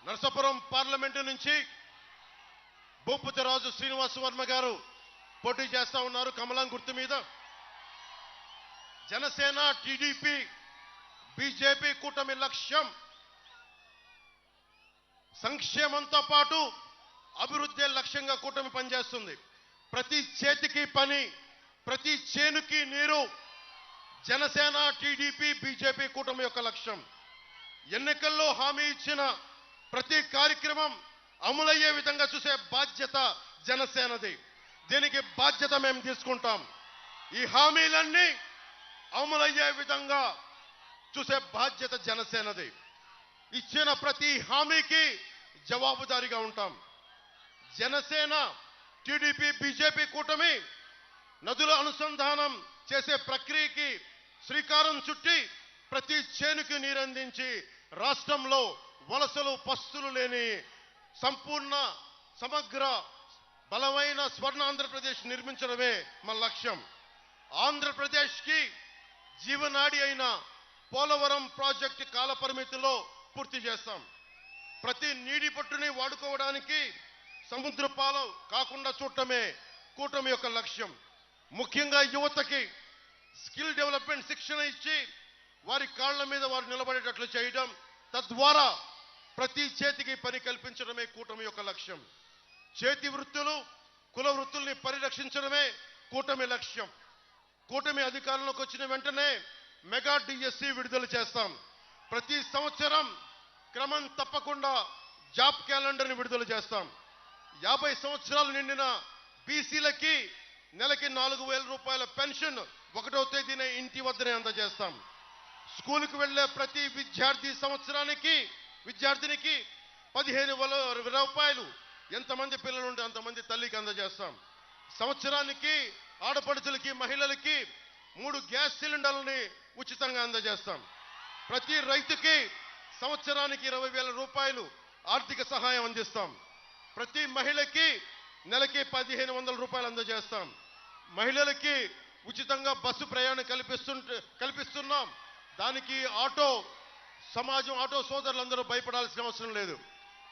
C: నరసాపురం పార్లమెంటు నుంచి భూపతిరాజు శ్రీనివాస వర్మ గారు పోటీ చేస్తా ఉన్నారు కమలం గుర్తు మీద. జనసేన, టీడీపీ, బీజేపీ కూటమి లక్ష్యం సంక్షేమంతో పాటు అభివృద్ధి లక్ష్యంగా కూటమి పనిచేస్తుంది. ప్రతి చేతికి పని, ప్రతి చేనుకి నీరు జనసేన, టీడీపీ, బీజేపీ కూటమి యొక్క లక్ష్యం. ఎన్నికల్లో హామీ ఇచ్చిన ప్రతి కార్యక్రమం అమలయ్యే విధంగా చూసే బాధ్యత జనసేనది. దీనికి బాధ్యత మేము తీసుకుంటాం. ఈ హామీలన్నీ అమలయ్యే విధంగా చూసే బాధ్యత జనసేనది. ఇచ్చిన ప్రతి హామీకి జవాబుదారీగా ఉంటాం. జనసేన, టీడీపీ, బీజేపీ కూటమి నదుల అనుసంధానం చేసే ప్రక్రియకి శ్రీకారం చుట్టి ప్రతి చేనుకి నీరందించి రాష్ట్రంలో వలసలు, పస్తులు లేని సంపూర్ణ, సమగ్ర, బలమైన స్వర్ణ ఆంధ్రప్రదేశ్ నిర్మించడమే మన లక్ష్యం. ఆంధ్రప్రదేశ్కి జీవనాడి అయిన పోలవరం ప్రాజెక్టు కాల పరిమితిలో పూర్తి చేస్తాం. ప్రతి నీటి పట్టుని వాడుకోవడానికి సముద్ర పాలు కాకుండా చూడటమే కూటమి యొక్క లక్ష్యం. ముఖ్యంగా యువతకి స్కిల్ డెవలప్మెంట్ శిక్షణ ఇచ్చి వారి కాళ్ల మీద వారు నిలబడేటట్లు చేయడం, తద్వారా ప్రతి చేతికి పని కల్పించడమే కూటమి యొక్క లక్ష్యం. చేతి వృత్తులు, కుల వృత్తుల్ని పరిరక్షించడమే కూటమి లక్ష్యం. కూటమి అధికారంలోకి వచ్చిన వెంటనే మెగా డిఎస్సి విడుదల చేస్తాం. ప్రతి సంవత్సరం క్రమం తప్పకుండా జాబ్ క్యాలెండర్ని విడుదల చేస్తాం. 50 సంవత్సరాలు నిండిన బీసీలకి నెలకి 4,000 రూపాయల పెన్షన్ 1వ తేదీన ఇంటి వద్దనే అందజేస్తాం. స్కూల్కి వెళ్లే ప్రతి విద్యార్థినికి 15,000 రూపాయలు ఎంతమంది పిల్లలు ఉంటే అంతమంది తల్లికి అందజేస్తాం. సంవత్సరానికి ఆడపడుచులకి, మహిళలకి 3 గ్యాస్ సిలిండర్లని ఉచితంగా అందజేస్తాం. ప్రతి రైతుకి సంవత్సరానికి 20,000 రూపాయలు ఆర్థిక సహాయం అందిస్తాం. ప్రతి మహిళకి నెలకి 1,500 రూపాయలు అందజేస్తాం. మహిళలకి ఉచితంగా బస్సు ప్రయాణం కల్పిస్తున్నాం. దానికి ఆటో సోదరులందరూ భయపడాల్సిన అవసరం లేదు.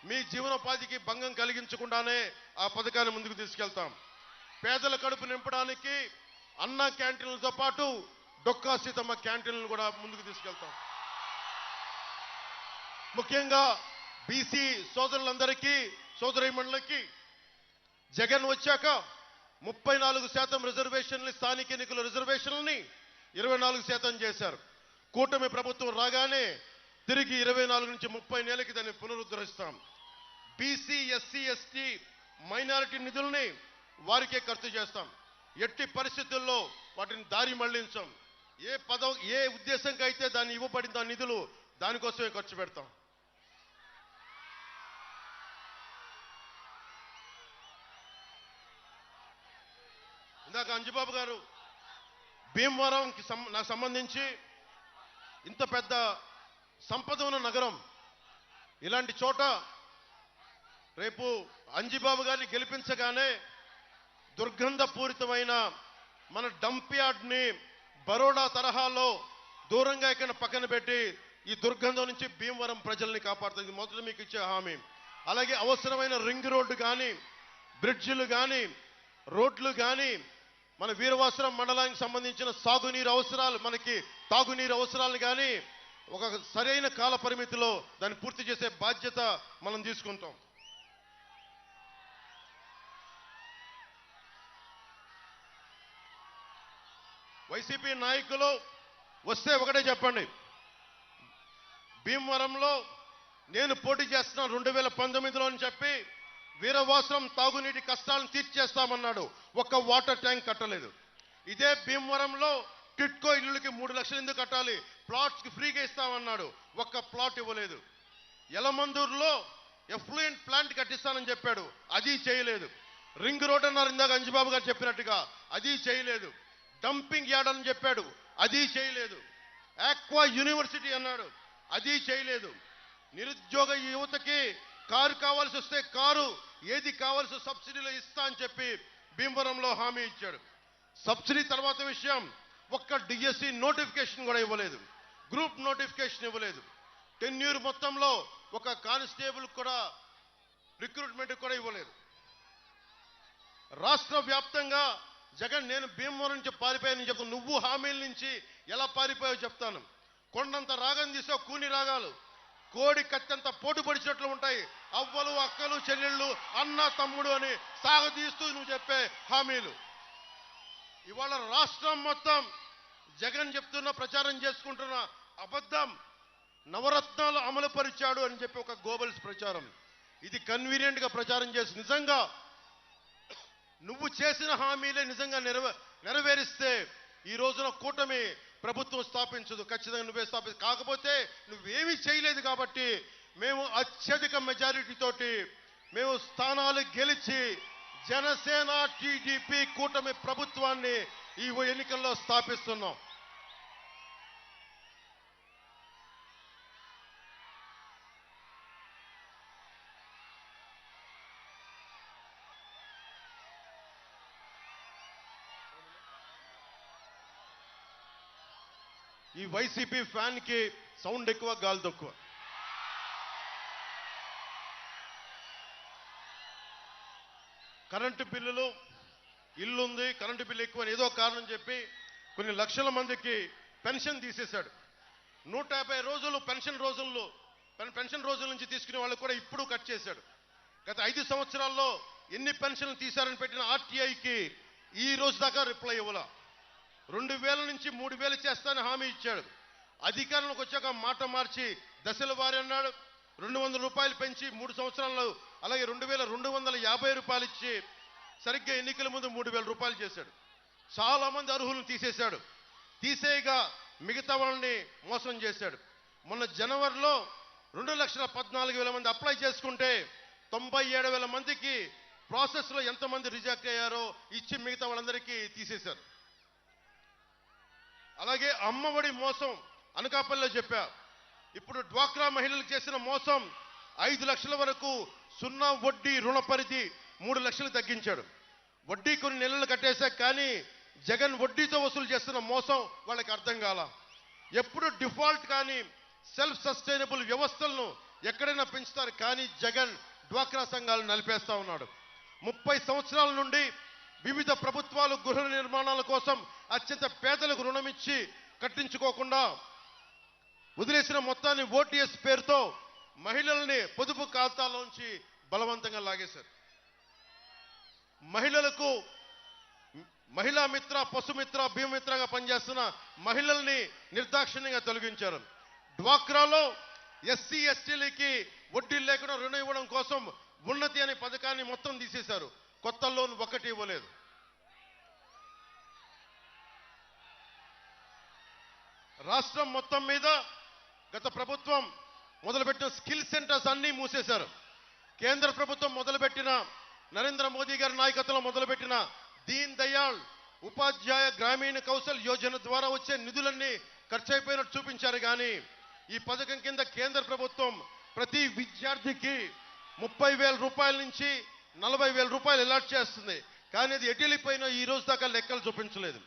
C: మీ జీవనోపాధికి భంగం కలిగించకుండానే ఆ పథకాన్ని ముందుకు తీసుకెళ్తాం. పేదల కడుపు నింపడానికి అన్న క్యాంటీన్లతో పాటు డొక్కా సీతమ్మ క్యాంటీన్లను కూడా ముందుకు తీసుకెళ్తాం. ముఖ్యంగా బీసీ సోదరులందరికీ, సోదరీమణులకి జగన్ వచ్చాక 34% రిజర్వేషన్లు, స్థానిక ఎన్నికల రిజర్వేషన్లని 24% చేశారు. కూటమి ప్రభుత్వం రాగానే తిరిగి 24 నుంచి 30 నెలలకి దాన్ని పునరుద్ధరిస్తాం. బీసీ, ఎస్సీ, ఎస్టీ, మైనారిటీ నిధుల్ని వారికే ఖర్చు చేస్తాం. ఎట్టి పరిస్థితుల్లో వాటిని దారి మళ్లించాం. ఏ ఉద్దేశంకి అయితే దాన్ని ఇవ్వబడింది ఆ నిధులు దానికోసమే ఖర్చు పెడతాం. ఇందాక అంజిబాబు గారు భీమవరంకి నాకు సంబంధించి ఇంత పెద్ద సంపద ఉన్న నగరం, ఇలాంటి చోట రేపు అంజిబాబు గారిని గెలిపించగానే దుర్గంధపూరితమైన మన డంప్ యార్డ్ని బరోడా తరహాలో దూరంగా ఇక్కడ పక్కన పెట్టి ఈ దుర్గంధం నుంచి భీమవరం ప్రజల్ని కాపాడుతుంది. మొదట మీకు ఇచ్చే హామీ. అలాగే అవసరమైన రింగ్ రోడ్డు కానీ, బ్రిడ్జిలు కానీ రోడ్లు కానీ మన వీరవాసరం మండలానికి సంబంధించిన సాగునీరు అవసరాలు, మనకి తాగునీరు అవసరాలు కానీ ఒక సరైన కాల పరిమితిలో దాన్ని పూర్తి చేసే బాధ్యత మనం తీసుకుంటాం. వైసీపీ నాయకులు వస్తే ఒకటే చెప్పండి, భీమవరంలో నేను పోటీ చేస్తున్నాను 2019లో అని చెప్పి వీరవాసరం తాగునీటి కష్టాలను తీర్చేస్తామన్నాడు. ఒక్క వాటర్ ట్యాంక్ కట్టలేదు. ఇదే భీమవరంలో టిట్కో ఇళ్ళకి 3 లక్షలు ఎందుకు కట్టాలి, ప్లాట్స్కి ఫ్రీగా ఇస్తామన్నాడు. ఒక్క ప్లాట్ ఇవ్వలేదు. యలమందూరులో ఎఫ్లూయెంట్ ప్లాంట్ కట్టిస్తానని చెప్పాడు, అది చేయలేదు. రింగ్ రోడ్ అన్నారు ఇందాక అంజబాబు గారు చెప్పినట్టుగా, అది చేయలేదు. డంపింగ్ యార్డ్ అని చెప్పాడు, అది చేయలేదు. ఆక్వా యూనివర్సిటీ అన్నాడు, అది చేయలేదు. నిరుద్యోగ యువతకి కారు కావాల్సి వస్తే కారు, ఏది కావాల్సి సబ్సిడీలో ఇస్తా అని చెప్పి భీమవరంలో హామీ ఇచ్చాడు. సబ్సిడీ తర్వాత విషయం, ఒక్క డిఎస్సి నోటిఫికేషన్ కూడా ఇవ్వలేదు, గ్రూప్ నోటిఫికేషన్ ఇవ్వలేదు. టెన్యూర్ మొత్తంలో ఒక కానిస్టేబుల్ కూడా రిక్రూట్మెంట్ కూడా ఇవ్వలేదు. రాష్ట్ర వ్యాప్తంగా జగన్ నేను భీమవరం నుంచి పారిపోయానని చెప్తాను. నువ్వు హామీల నుంచి ఎలా పారిపోయావో చెప్తాను. కొండంత రాగం తీసావు, కూని రాగాలు కోడి కత్తంత పోటు పడిచినట్లు ఉంటాయి. అవ్వలు అక్కలు చెల్లెళ్ళు అన్న తమ్ముడు అని సాగదీస్తూ నువ్వు చెప్పే హామీలు. ఇవాళ రాష్ట్రం మొత్తం జగన్ చెప్తున్న ప్రచారం చేసుకుంటున్న అబద్ధం, నవరత్నాలు అమలు పరిచాడు అని చెప్పి ఒక గోబల్స్ ప్రచారం. ఇది కన్వీనియంట్ గా ప్రచారం చేసి నిజంగా నువ్వు చేసిన హామీలే నిజంగా నెరవేరిస్తే ఈ రోజున కూటమి ప్రభుత్వం స్థాపించదు. ఖచ్చితంగా నువ్వే కాకపోతే నువ్వేమీ చేయలేదు కాబట్టి మేము అత్యధిక మెజారిటీ తోటి మేము స్థానాలు గెలిచి జనసేన టీడీపీ కూటమి ప్రభుత్వాన్ని ఈ ఎన్నికల్లో స్థాపిస్తున్నాం. ఈ వైసీపీ ఫ్యాన్ కి సౌండ్ ఎక్కువ, గాలి తక్కువ. కరెంటు బిల్లులు, ఇల్లుంది కరెంటు బిల్లు ఎక్కువ ఏదో కారణం చెప్పి కొన్ని లక్షల మందికి పెన్షన్ తీసేశాడు. 150 రోజులు పెన్షన్ రోజుల నుంచి తీసుకునే వాళ్ళు కూడా ఇప్పుడు కట్ చేశాడు. గత 5 సంవత్సరాల్లో ఎన్ని పెన్షన్లు తీశారని పెట్టిన ఆర్టీఐకి ఈ రోజు దాకా రిప్లై ఇవ్వాల. 2000 నుంచి 3000 చేస్తానని హామీ ఇచ్చాడు. అధికారంలోకి వచ్చాక మాట మార్చి దశల వారి అన్నాడు. 200 రూపాయలు పెంచి 3 సంవత్సరాల్లో అలాగే 2250 రూపాయలు ఇచ్చి సరిగ్గా ఎన్నికల ముందు 3000 రూపాయలు చేశాడు. చాలా మంది అర్హులను తీసేశాడు. తీసేయగా మిగతా వాళ్ళని మోసం చేశాడు. మొన్న జనవరిలో 2,14,000 మంది అప్లై చేసుకుంటే 97,000 మందికి ప్రాసెస్లో ఎంతమంది రిజెక్ట్ అయ్యారో ఇచ్చి మిగతా వాళ్ళందరికీ తీసేశారు. అలాగే అమ్మఒడి మోసం అనకాపల్లిలో చెప్పా. ఇప్పుడు డ్వాక్రా మహిళలకు చేసిన మోసం 5 లక్షల వరకు 0 వడ్డీ రుణ పరిధి 3 లక్షలు తగ్గించాడు. వడ్డీ కొన్ని నెలలు కట్టేశాక కానీ జగన్ వడ్డీతో వసూలు చేస్తున్న మోసం వాళ్ళకి అర్థం కాల. ఎప్పుడు డిఫాల్ట్ కానీ సెల్ఫ్ సస్టైనబుల్ వ్యవస్థలను ఎక్కడైనా పెంచుతారు కానీ జగన్ డ్వాక్రా సంఘాలను నలిపేస్తా ఉన్నాడు. 30 సంవత్సరాల నుండి వివిధ ప్రభుత్వాలు గృహ నిర్మాణాల కోసం అత్యంత పేదలకు రుణమిచ్చి కట్టించుకోకుండా వదిలేసిన మొత్తాన్ని ఓటీఎస్ పేరుతో మహిళల్ని పొదుపు ఖాతాలోంచి బలవంతంగా లాగేశారు. మహిళలకు మహిళా మిత్ర, పశుమిత్ర, భీమమిత్రగా పనిచేస్తున్న మహిళల్ని నిర్దాక్షిణ్యంగా తొలగించారు. డ్వాక్రాలో ఎస్సీ ఎస్టీలకి వడ్డీ లేకుండా రుణం ఇవ్వడం కోసం ఉన్నతి అనే పథకాన్ని మొత్తం తీసేశారు. కొత్త లోన్ ఒకటి ఇవ్వలేదు. రాష్ట్రం మొత్తం మీద గత ప్రభుత్వం మొదలుపెట్టిన స్కిల్ సెంటర్స్ అన్నీ మూసేశారు. కేంద్ర ప్రభుత్వం మొదలుపెట్టిన నరేంద్ర మోదీ గారి నాయకత్వంలో మొదలుపెట్టిన దీన్ దయాళ్ ఉపాధ్యాయ గ్రామీణ కౌశల్ యోజన ద్వారా వచ్చే నిధులన్నీ ఖర్చు అయిపోయినట్టు చూపించారు. కానీ ఈ పథకం కింద కేంద్ర ప్రభుత్వం ప్రతి విద్యార్థికి 30,000 రూపాయల నుంచి 40,000 రూపాయలు అలాట్ చేస్తుంది. కానీ అది ఎటులిపోయినా ఈ రోజు దాకా లెక్కలు చూపించలేదు.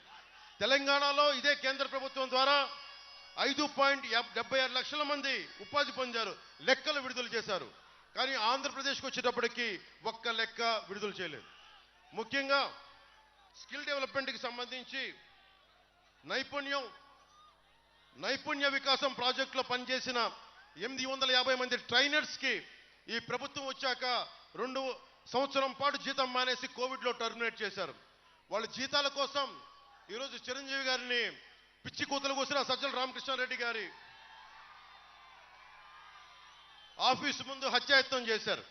C: తెలంగాణలో ఇదే కేంద్ర ప్రభుత్వం ద్వారా 5.76 లక్షల మంది ఉపాధి పొందారు, లెక్కలు విడుదల చేశారు. కానీ ఆంధ్రప్రదేశ్కి వచ్చేటప్పటికి ఒక్క లెక్క విడుదల చేయలేదు. ముఖ్యంగా స్కిల్ డెవలప్మెంట్కి సంబంధించి నైపుణ్య వికాసం ప్రాజెక్టులో పనిచేసిన 850 మంది ట్రైనర్స్కి ఈ ప్రభుత్వం వచ్చాక 2 సంవత్సరం పాటు జీతం మానేసి కోవిడ్లో టర్మినేట్ చేశారు. వాళ్ళ జీతాల కోసం ఈరోజు చిరంజీవి గారిని పిచ్చి కూతలు కూసిన సజ్జల రామకృష్ణారెడ్డి గారి ఆఫీసు ముందు హత్యాయత్నం చేశారు,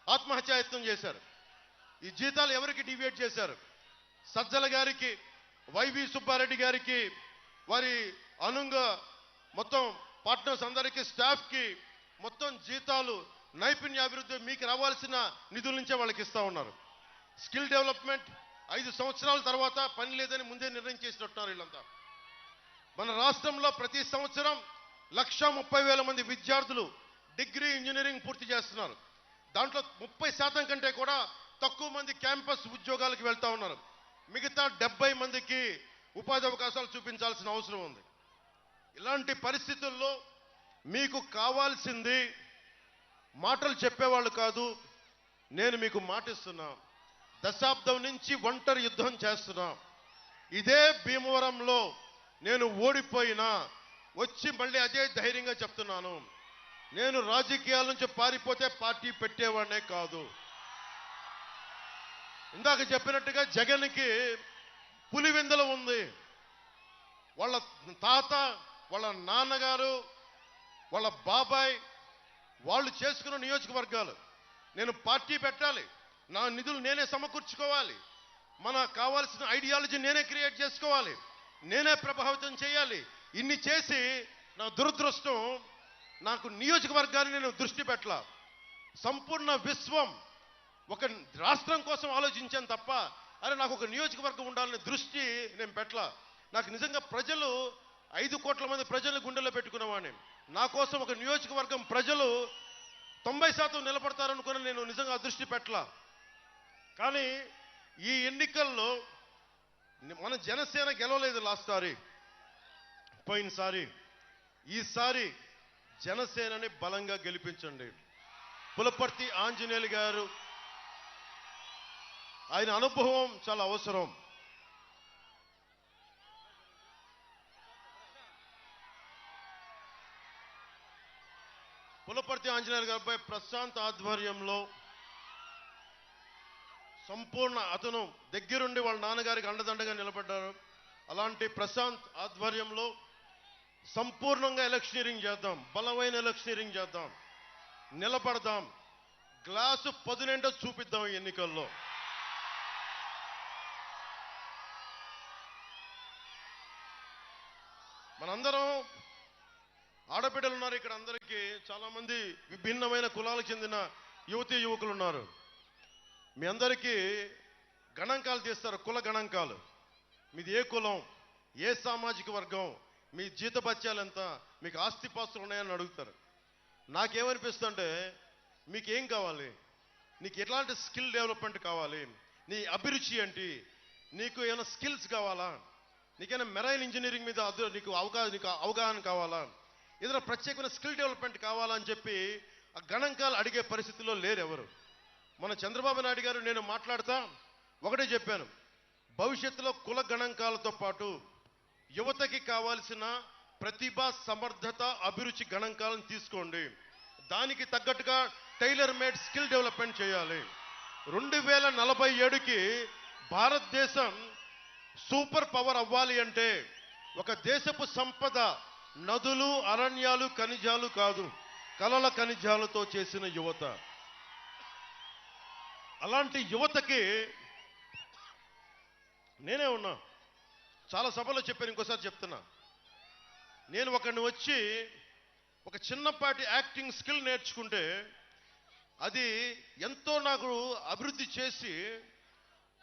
C: ఆత్మహత్యాయత్నం చేశారు. ఈ జీతాలు ఎవరికి డివియేట్ చేశారు? సజ్జల గారికి, వైవి సుబ్బారెడ్డి గారికి, వారి అనుంగ మొత్తం పార్ట్నర్స్ అందరికీ, స్టాఫ్కి మొత్తం జీతాలు నైపుణ్యాభివృద్ధి మీకు రావాల్సిన నిధుల నుంచే వాళ్ళకి ఇస్తా ఉన్నారు. స్కిల్ డెవలప్మెంట్ 5 సంవత్సరాల తర్వాత పని లేదని ముందే నిర్ణయం చేసినట్టున్నారు వీళ్ళంతా. మన రాష్ట్రంలో ప్రతి సంవత్సరం 1,30,000 మంది విద్యార్థులు డిగ్రీ ఇంజనీరింగ్ పూర్తి చేస్తున్నారు. దాంట్లో 30% కంటే కూడా తక్కువ మంది క్యాంపస్ ఉద్యోగాలకు వెళ్తా ఉన్నారు. మిగతా 70 మందికి ఉపాధి అవకాశాలు చూపించాల్సిన అవసరం ఉంది. ఇలాంటి పరిస్థితుల్లో మీకు కావాల్సింది మాటలు చెప్పేవాళ్ళు కాదు. నేను మీకు మాటిస్తున్నా, దశాబ్దం నుంచి ఒంటరి యుద్ధం చేస్తున్నా. ఇదే భీమవరంలో నేను ఓడిపోయినా వచ్చి మళ్ళీ అదే ధైర్యంగా చెప్తున్నాను, నేను రాజకీయాల నుంచి పారిపోతే పార్టీ పెట్టేవాడినే కాదు. ఇందాక చెప్పినట్టుగా జగన్కి పులివెందుల ఉంది. వాళ్ళ తాత, వాళ్ళ నాన్నగారు, వాళ్ళ బాబాయ్ వాళ్ళు చేసుకున్న నియోజకవర్గాలు. నేను పార్టీ పెట్టాలి, నా నిధులు నేనే సమకూర్చుకోవాలి, మన కావాల్సిన ఐడియాలజీ నేనే క్రియేట్ చేసుకోవాలి, నేనే ప్రభావితం చేయాలి. ఇన్ని చేసి నా దురదృష్టం, నాకు నియోజకవర్గాన్ని నేను దృష్టి పెట్టలా. సంపూర్ణ విశ్వం ఒక రాష్ట్రం కోసం ఆలోచించాను తప్ప, అరే నాకు ఒక నియోజకవర్గం ఉండాలనే దృష్టి నేను పెట్టలా. నాకు నిజంగా ప్రజలు 5 కోట్ల మంది ప్రజలు గుండెల్లో పెట్టుకున్నవాడిని. నా కోసం ఒక నియోజకవర్గం ప్రజలు 90% నిలబడతారనుకుని నేను నిజంగా దృష్టి పెట్టలా. కానీ ఈ ఎన్నికల్లో మన జనసేన గెలవలేదు లాస్ట్ సారి, పోయినసారి. ఈసారి జనసేనని బలంగా గెలిపించండి. పులపర్తి ఆంజనేయులు గారు, ఆయన అనుభవం చాలా అవసరం. పులపర్తి ఆంజనేయులు గారిపై ప్రశాంత్ ఆధ్వర్యంలో సంపూర్ణ, అతను దగ్గరుండి వాళ్ళ నాన్నగారికి అండదండగా నిలబడ్డారు. అలాంటి ప్రశాంత్ ఆధ్వర్యంలో సంపూర్ణంగా ఎలక్షనీరింగ్ చేద్దాం, బలమైన ఎలక్షనీరింగ్ చేద్దాం, నిలబడదాం, గ్లాసు పదునేంటో చూపిద్దాం ఈ ఎన్నికల్లో. మనందరం ఆడబిడ్డలు ఉన్నారు ఇక్కడ, అందరికీ చాలా మంది విభిన్నమైన కులాలకు చెందిన యువతీ యువకులు ఉన్నారు. మీ అందరికీ గణాంకాలు తీస్తారు, కుల గణాంకాలు. మీది ఏ కులం, ఏ సామాజిక వర్గం, మీ జీతభత్యాలు ఎంత, మీకు ఆస్తిపాస్తులు ఉన్నాయని అడుగుతారు. నాకేమనిపిస్తుంటే, మీకేం కావాలి, నీకు ఎట్లాంటి స్కిల్ డెవలప్మెంట్ కావాలి, నీ అభిరుచి ఏంటి, నీకు ఏమైనా స్కిల్స్ కావాలా, నీకైనా మెరైన్ ఇంజనీరింగ్ మీద నీకు అవగాహన కావాలా, ఏదైనా ప్రత్యేకమైన స్కిల్ డెవలప్మెంట్ కావాలని చెప్పి ఆ గణాంకాలు అడిగే పరిస్థితిలో లేరు ఎవరు. మన చంద్రబాబు నాయుడు గారు, నేను మాట్లాడతా ఒకటే చెప్పాను, భవిష్యత్తులో కుల గణాంకాలతో పాటు యువతకి కావాల్సిన ప్రతిభ, సమర్థత, అభిరుచి గణాంకాలను తీసుకోండి, దానికి తగ్గట్టుగా టైలర్ మేడ్ స్కిల్ డెవలప్మెంట్ చేయాలి. 2047కి భారతదేశం సూపర్ పవర్ అవ్వాలి అంటే ఒక దేశపు సంపద నదులు, అరణ్యాలు, ఖనిజాలు కాదు, కలల ఖనిజాలతో చేసిన యువత. అలాంటి యువతకి నేనే ఉన్నా. చాలా సభలో చెప్పాను, ఇంకోసారి చెప్తున్నా. నేను ఒకరిని వచ్చి ఒక చిన్నపాటి యాక్టింగ్ స్కిల్ నేర్చుకుంటే అది ఎంతో నాకు అభివృద్ధి చేసి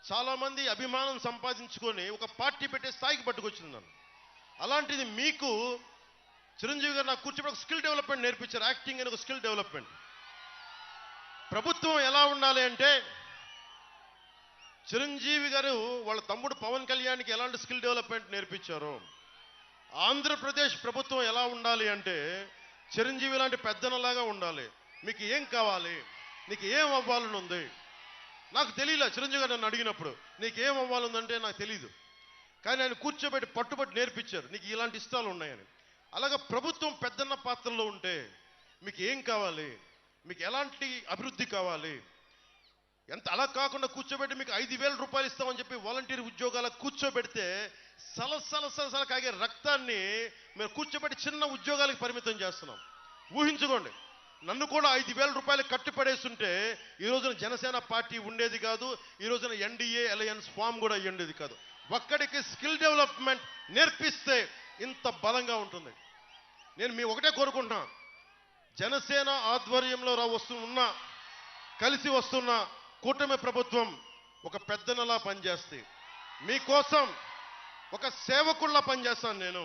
C: చాలామంది అభిమానం సంపాదించుకొని ఒక పార్టీ పెట్టే స్థాయికి పట్టుకొచ్చింది నన్ను. అలాంటిది మీకు చిరంజీవి గారు నాకు కూర్చోబెట్టి ఒక స్కిల్ డెవలప్మెంట్ నేర్పించారు, యాక్టింగ్ అనే ఒక స్కిల్ డెవలప్మెంట్. ప్రభుత్వం ఎలా ఉండాలి అంటే, చిరంజీవి గారు వాళ్ళ తమ్ముడు పవన్ కళ్యాణ్కి ఎలాంటి స్కిల్ డెవలప్మెంట్ నేర్పించారో, ఆంధ్రప్రదేశ్ ప్రభుత్వం ఎలా ఉండాలి అంటే చిరంజీవి లాంటి పెద్దనలాగా ఉండాలి. మీకు ఏం కావాలి, నీకు ఏం అవ్వాలని ఉంది? నాకు తెలియలే. చిరంజీవి గారు నన్ను అడిగినప్పుడు నీకు ఏం అవ్వాలందంటే నాకు తెలియదు. కానీ ఆయన కూర్చోబెట్టి పట్టుబట్టి నేర్పించారు, నీకు ఇలాంటి ఇష్టాలు ఉన్నాయని. అలాగా ప్రభుత్వం పెద్దన్న పాత్రలో ఉంటే మీకు ఏం కావాలి, మీకు ఎలాంటి అభివృద్ధి కావాలి, ఎంత అలా కాకుండా కూర్చోబెట్టి మీకు 5,000 రూపాయలు ఇస్తామని చెప్పి వాలంటీర్ ఉద్యోగాలకు కూర్చోబెడితే సలసల కాగే రక్తాన్ని మేము కూర్చోబెట్టి చిన్న ఉద్యోగాలకు పరిమితం చేస్తున్నాం. ఊహించుకోండి, నన్ను కూడా 5,000 రూపాయలు కట్టిపడేస్తుంటే ఈ రోజున జనసేన పార్టీ ఉండేది కాదు, ఈ రోజున ఎన్డీఏ అలయన్స్ ఫామ్ కూడా ఉండేది కాదు. ఒక్కడికి స్కిల్ డెవలప్మెంట్ నేర్పిస్తే ఇంత బలంగా ఉంటుంది. నేను మీ ఒకటే కోరుకుంటున్నా, జనసేన ఆధ్వర్యంలో కలిసి వస్తున్న కూటమి ప్రభుత్వం ఒక పెద్దనలా పనిచేస్తే మీకోసం ఒక సేవకుల్లా పనిచేస్తాను. నేను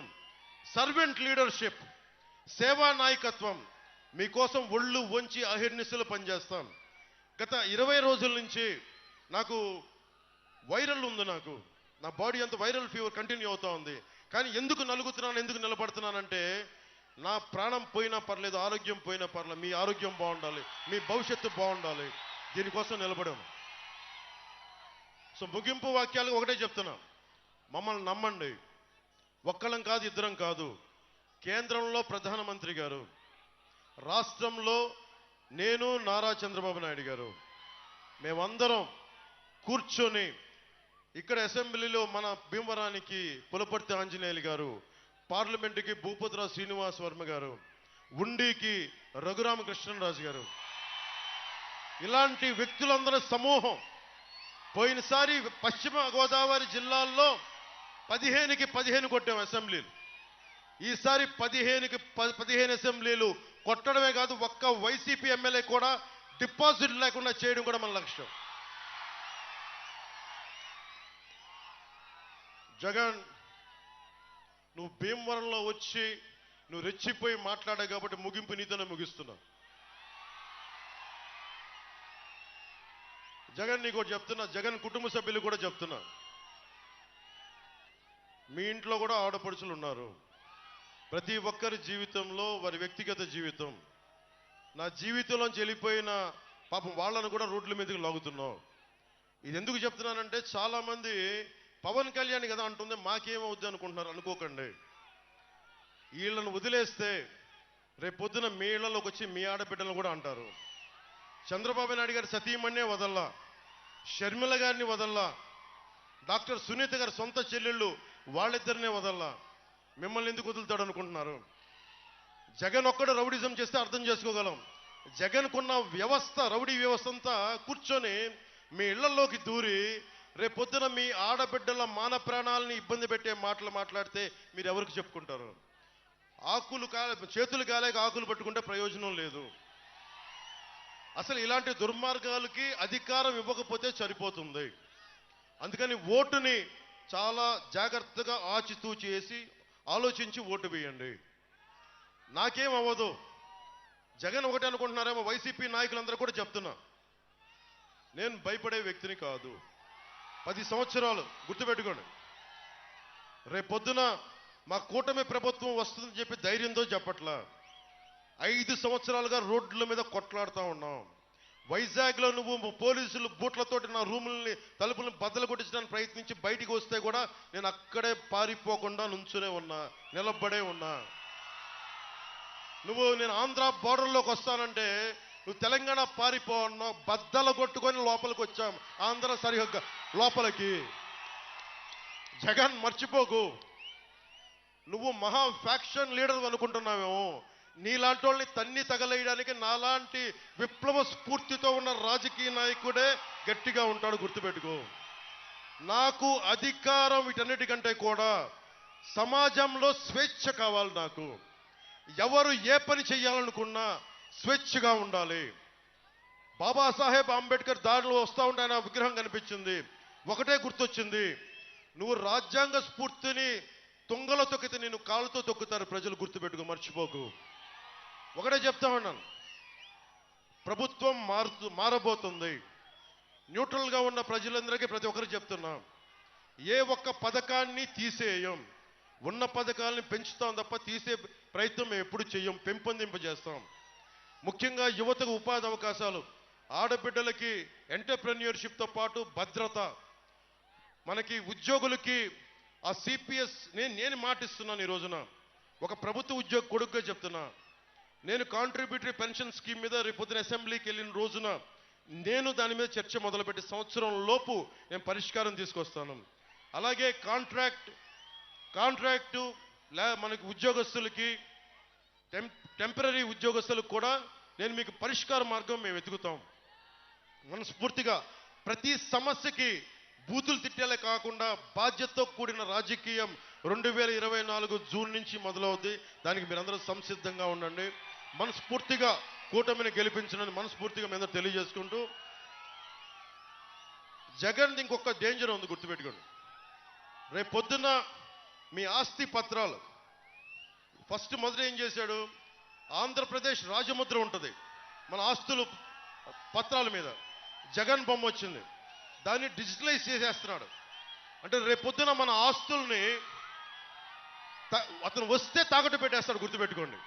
C: సర్వెంట్ లీడర్షిప్, సేవా నాయకత్వం మీకోసం ఒళ్ళు వంచి అహిర్నిశలు పనిచేస్తాం. గత 20 రోజుల నుంచి నాకు వైరల్ ఉంది. నా బాడీ అంతా వైరల్ ఫీవర్ కంటిన్యూ అవుతా ఉంది. కానీ ఎందుకు నలుగుతున్నాను, ఎందుకు నిలబడుతున్నానంటే నా ప్రాణం పోయినా పర్లేదు, ఆరోగ్యం పోయినా పర్లేదు, మీ ఆరోగ్యం బాగుండాలి, మీ భవిష్యత్తు బాగుండాలి, దీనికోసం నిలబడాము. సో ముగింపు వాక్యాలు ఒకటే చెప్తున్నా, మమ్మల్ని నమ్మండి. ఒక్కళ్ళం కాదు, ఇద్దరం కాదు. కేంద్రంలో ప్రధానమంత్రి గారు, రాష్ట్రంలో నేను నారా చంద్రబాబు నాయుడు గారు, మేమందరం కూర్చొని ఇక్కడ అసెంబ్లీలో మన భీమవరానికి పులపర్తి ఆంజనేయులు గారు, పార్లమెంటుకి భూపతిరావు శ్రీనివాస్ వర్మ గారు, ఉండికి రఘురామకృష్ణరాజు గారు, ఇలాంటి వ్యక్తులందరి సమూహం. పోయినసారి పశ్చిమ గోదావరి జిల్లాల్లో 15కి 15 కొట్టాం అసెంబ్లీలు. ఈసారి 15కి 15 అసెంబ్లీలు కొట్టడమే కాదు, ఒక్క వైసీపీ ఎమ్మెల్యే కూడా డిపాజిట్ లేకుండా చేయడం కూడా మన లక్ష్యం. జగన్, నువ్వు భీమవరంలో వచ్చి నువ్వు రెచ్చిపోయి మాట్లాడావు కాబట్టి ముగింపు నీతోనే ముగిస్తున్నా. జగన్ నీకు చెప్తున్నా, జగన్ కుటుంబ సభ్యులు కూడా చెప్తున్నా, మీ ఇంట్లో కూడా ఆడపడుచులు ఉన్నారు. ప్రతి ఒక్కరి జీవితంలో వారి వ్యక్తిగత జీవితం, నా జీవితంలోంచి వెళ్ళిపోయిన పాపం వాళ్ళను కూడా రోడ్ల మీదకి లాగుతున్నావు. ఇది ఎందుకు చెప్తున్నానంటే చాలా మంది పవన్ కళ్యాణ్ కదా అంటుంది, మాకేమవుద్ది అనుకుంటున్నారు. అనుకోకండి, వీళ్ళను వదిలేస్తే రేపొద్దున మీ ఇళ్లలోకి వచ్చి మీ ఆడబిడ్డలను కూడా అంటారు. చంద్రబాబు నాయుడు గారి సతీమణ్ణే వదల్లా, షర్మిల గారిని వదల్లా, డాక్టర్ సునీత గారి సొంత చెల్లెళ్ళు వాళ్ళిద్దరినే వదల్లా, మిమ్మల్ని ఎందుకు వదులుతాడు అనుకుంటున్నారు? జగన్ ఒక్కడు రౌడిజం చేస్తే అర్థం చేసుకోగలం. జగన్కున్న వ్యవస్థ, రౌడీ వ్యవస్థ అంతా కూర్చొని మీ ఇళ్లలోకి దూరి రేపొద్దున మీ ఆడబిడ్డల మాన ప్రాణాలని ఇబ్బంది పెట్టే మాటలు మాట్లాడితే మీరు ఎవరికి చెప్పుకుంటారు? చేతులు కాలేక ఆకులు పట్టుకుంటే ప్రయోజనం లేదు. అసలు ఇలాంటి దుర్మార్గాలకి అధికారం ఇవ్వకపోతే సరిపోతుంది. అందుకని ఓటుని చాలా జాగ్రత్తగా ఆచితూచి చేసి ఆలోచించి ఓటు వేయండి. నాకేం అవ్వదు. జగన్ ఒకటే అనుకుంటున్నారేమో, వైసీపీ నాయకులందరూ కూడా చెప్తున్నా, నేను భయపడే వ్యక్తిని కాదు. 10 సంవత్సరాలు గుర్తుపెట్టుకోండి, రేపొద్దున మా కూటమి ప్రభుత్వం వస్తుందని చెప్పి ధైర్యంతో చెప్పట్లా. 5 సంవత్సరాలుగా రోడ్ల మీద కొట్లాడుతూ ఉన్నాం. వైజాగ్లో నువ్వు పోలీసులు బూట్లతోటి నా రూముల్ని తలుపులను బద్దలు కొట్టించడానికి ప్రయత్నించి బయటికి వస్తే కూడా నేను అక్కడే పారిపోకుండా నుంచునే ఉన్నా, నిలబడే ఉన్నా. నేను ఆంధ్ర బార్డర్లోకి వస్తానంటే నువ్వు తెలంగాణ పారిపోన్నావు, బద్దలు కొట్టుకొని లోపలికి వచ్చాం ఆంధ్ర సరిహద్దు లోపలికి. జగన్ మర్చిపోకు, నువ్వు మహా ఫ్యాక్షన్ లీడర్ అనుకుంటున్నావేమో. నీలాంటి వాళ్ళని తన్ని తగలేయడానికి నాలాంటి విప్లవ స్ఫూర్తితో ఉన్న రాజకీయ నాయకుడే గట్టిగా ఉంటాడు, గుర్తుపెట్టుకో. నాకు అధికారం వీటన్నిటికంటే కూడా సమాజంలో స్వేచ్ఛ కావాలి. నాకు ఎవరు ఏ పని చేయాలనుకున్నా స్వేచ్ఛగా ఉండాలి. బాబాసాహెబ్ అంబేద్కర్ దారిలో వస్తూ ఉంటే ఆయన విగ్రహం కనిపించింది, ఒకటే గుర్తొచ్చింది, నువ్వు రాజ్యాంగ స్ఫూర్తిని తుంగలో తొక్కితే నేను కాళ్ళతో తొక్కుతారు ప్రజలు, గుర్తుపెట్టుకో, మర్చిపోకు. ఒకటే చెప్తా ఉన్నాను, ప్రభుత్వం మారబోతుంది. న్యూట్రల్గా ఉన్న ప్రజలందరికీ ప్రతి ఒక్కరికి చెప్తున్నా, ఏ ఒక్క పథకాన్ని తీసేయం, ఉన్న పథకాలని పెంచుతాం తప్ప తీసే ప్రయత్నం మేము ఎప్పుడు చెయ్యం, పెంపొందింపజేస్తాం. ముఖ్యంగా యువతకు ఉపాధి అవకాశాలు, ఆడబిడ్డలకి ఎంటర్ప్రెన్యూర్షిప్తో పాటు భద్రత, మనకి ఉద్యోగులకి ఆ సిపిఎస్ నేను మాటిస్తున్నాను. ఈ రోజున ఒక ప్రభుత్వ ఉద్యోగ కొడుకుగా చెప్తున్నా, నేను కాంట్రిబ్యూటరీ పెన్షన్ స్కీమ్ మీద రేపొద్దున అసెంబ్లీకి వెళ్ళిన రోజున నేను దాని మీద చర్చ మొదలుపెట్టి సంవత్సరం లోపు నేను పరిష్కారం తీసుకొస్తాను. అలాగే కాంట్రాక్టు మనకి ఉద్యోగస్తులకి టెంపరీ ఉద్యోగస్తులకు కూడా నేను మీకు పరిష్కార మార్గం మేము వెతుకుతాం. మనస్ఫూర్తిగా ప్రతి సమస్యకి బూతులు తిట్టేలే కాకుండా బాధ్యతతో కూడిన రాజకీయం 2024 జూన్ నుంచి మొదలవుతుంది. దానికి మీరందరూ సంసిద్ధంగా ఉండండి. మనస్ఫూర్తిగా కూటమిని గెలిపించడానికి మనస్ఫూర్తిగా మీ అందరూ తెలియజేసుకుంటూ, జగన్ ఇంకొక డేంజర్ ఉంది, గుర్తుపెట్టుకోండి. రేపు పొద్దున్న మీ ఆస్తి పత్రాలు మొదట ఏం చేశాడు, ఆంధ్రప్రదేశ్ రాజముద్ర ఉంటుంది మన ఆస్తులు పత్రాల మీద, జగన్ బొమ్మ వచ్చింది, దాన్ని డిజిటలైజ్ చేసేస్తున్నాడు. అంటే రేపు పొద్దున మన ఆస్తుల్ని అతను వస్తే తాకట్టు పెట్టేస్తాడు, గుర్తుపెట్టుకోండి.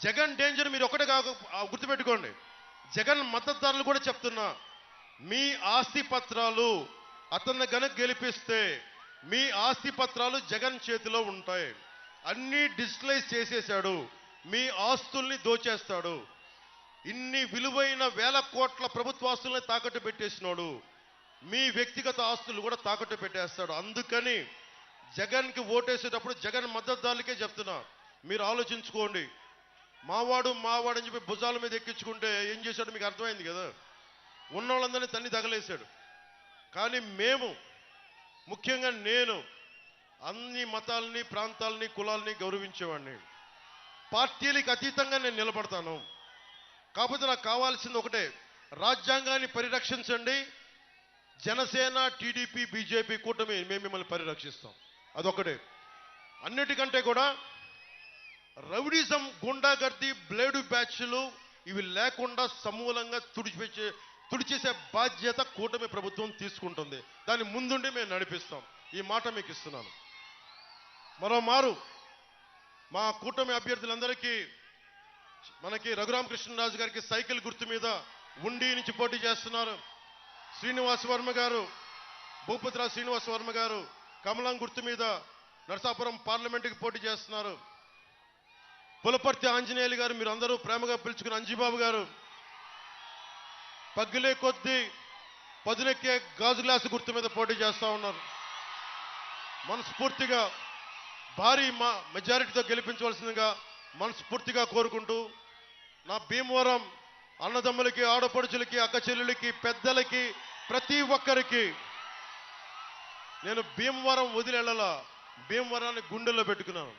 C: జగన్ డేంజర్ మీరు ఒకటే గుర్తుపెట్టుకోండి. జగన్ మద్దతుదారులు కూడా చెప్తున్నా, మీ ఆస్తి పత్రాలు అతన్ని గనక గెలిపిస్తే మీ ఆస్తి పత్రాలు జగన్ చేతిలో ఉంటాయి. అన్నీ డిజిటలైజ్ చేసేశాడు, మీ ఆస్తుల్ని దోచేస్తాడు. ఇన్ని విలువైన వేల కోట్ల ప్రభుత్వ ఆస్తుల్ని తాకట్టు పెట్టేసినాడు, మీ వ్యక్తిగత ఆస్తులు కూడా తాకట్టు పెట్టేస్తాడు. అందుకని జగన్కి ఓటేసేటప్పుడు జగన్ మద్దతుదారులకే చెప్తున్నా, మీరు ఆలోచించుకోండి. మావాడు అని చెప్పి భుజాల మీద ఎక్కించుకుంటే ఏం చేశాడు మీకు అర్థమైంది కదా. ఉన్న వాళ్ళందరినీ తన్ని తగలేశాడు. కానీ మేము, ముఖ్యంగా నేను, అన్ని మతాలని, ప్రాంతాలని, కులాలని గౌరవించేవాడిని. పార్టీలకు అతీతంగా నేను నిలబడతాను. కాకపోతే నాకు కావాల్సింది ఒకటే, రాజ్యాంగాన్ని పరిరక్షించండి. జనసేన, టీడీపీ, బీజేపీ కూటమి మేము మిమ్మల్ని పరిరక్షిస్తాం. అదొకటే. అన్నిటికంటే కూడా రౌడీజం, గుండాగర్ది, బ్లేడు బ్యాచ్లు ఇవి లేకుండా సమూలంగా తుడిచేసే బాధ్యత కూటమి ప్రభుత్వం తీసుకుంటుంది. దాని ముందుండి మేము నడిపిస్తాం. ఈ మాట మీకు ఇస్తున్నాను. మరోమారు మా కూటమి అభ్యర్థులందరికీ, మనకి రఘురామకృష్ణరాజు గారికి సైకిల్ గుర్తు మీద ఉండి నుంచి పోటీ చేస్తున్నారు. శ్రీనివాస్ వర్మ గారు, భూపతిరావు శ్రీనివాస్ వర్మ గారు కమలం గుర్తు మీద నరసాపురం పార్లమెంటుకి పోటీ చేస్తున్నారు. పులపర్తి ఆంజనేయులు గారు, మీరు అందరూ ప్రేమగా పిలుచుకున్న అంజిబాబు గారు పగ్గిలే కొద్దీ పదునెక్కే గాజు గ్లాసు గుర్తు మీద పోటీ చేస్తూ ఉన్నారు. మనస్ఫూర్తిగా భారీ మెజారిటీతో గెలిపించవలసిందిగా మనస్ఫూర్తిగా కోరుకుంటూ, నా భీమవరం అన్నదమ్ములకి, ఆడపడుచులకి, అక్క చెల్లెలకి, పెద్దలకి, ప్రతి ఒక్కరికి నేను భీమవరం వదిలేళ్ళలా భీమవరాన్ని గుండెల్లో పెట్టుకున్నాను.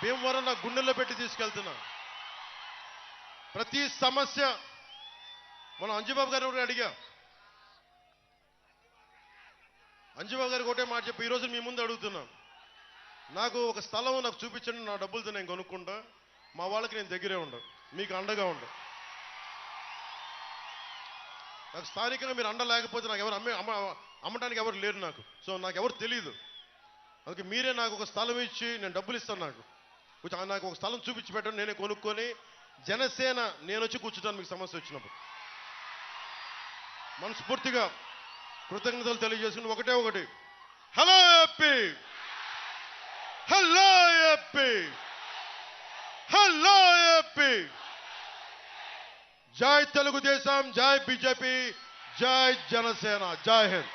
C: భీమవరం నా గుండెల్లో పెట్టి తీసుకెళ్తున్నా. ప్రతి సమస్య మనం అంజుబాబు గారిని కూడా అడిగా. అంజుబాబు గారికి ఒకటే మాట చెప్పి ఈరోజు మీ ముందు అడుగుతున్నా, నాకు ఒక స్థలం నాకు చూపించండి, నా డబ్బులతో నేను కొనుక్కుంటా, మా వాళ్ళకి నేను దగ్గరే ఉండ, మీకు అండగా ఉండ. నాకు స్థానికంగా మీరు అండ లేకపోతే నాకు ఎవరు అమ్మటానికి ఎవరు లేరు నాకు. సో నాకు ఎవరు తెలియదు. అందుకే మీరే నాకు ఒక స్థలం ఇచ్చి నేను డబ్బులు ఇస్తాను. నాకు ఒక స్థలం చూపించి పెట్టండి, నేనే కొనుక్కొని జనసేన నేను వచ్చి కూర్చుంటాను మీకు సమస్య వచ్చినప్పుడు. మనస్ఫూర్తిగా కృతజ్ఞతలు తెలియజేసుకుని ఒకటి, hello AP, hello AP, hello AP, జై తెలుగుదేశం, జై బీజేపీ, జై జనసేన, జై హింద్.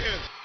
C: జై హింద్.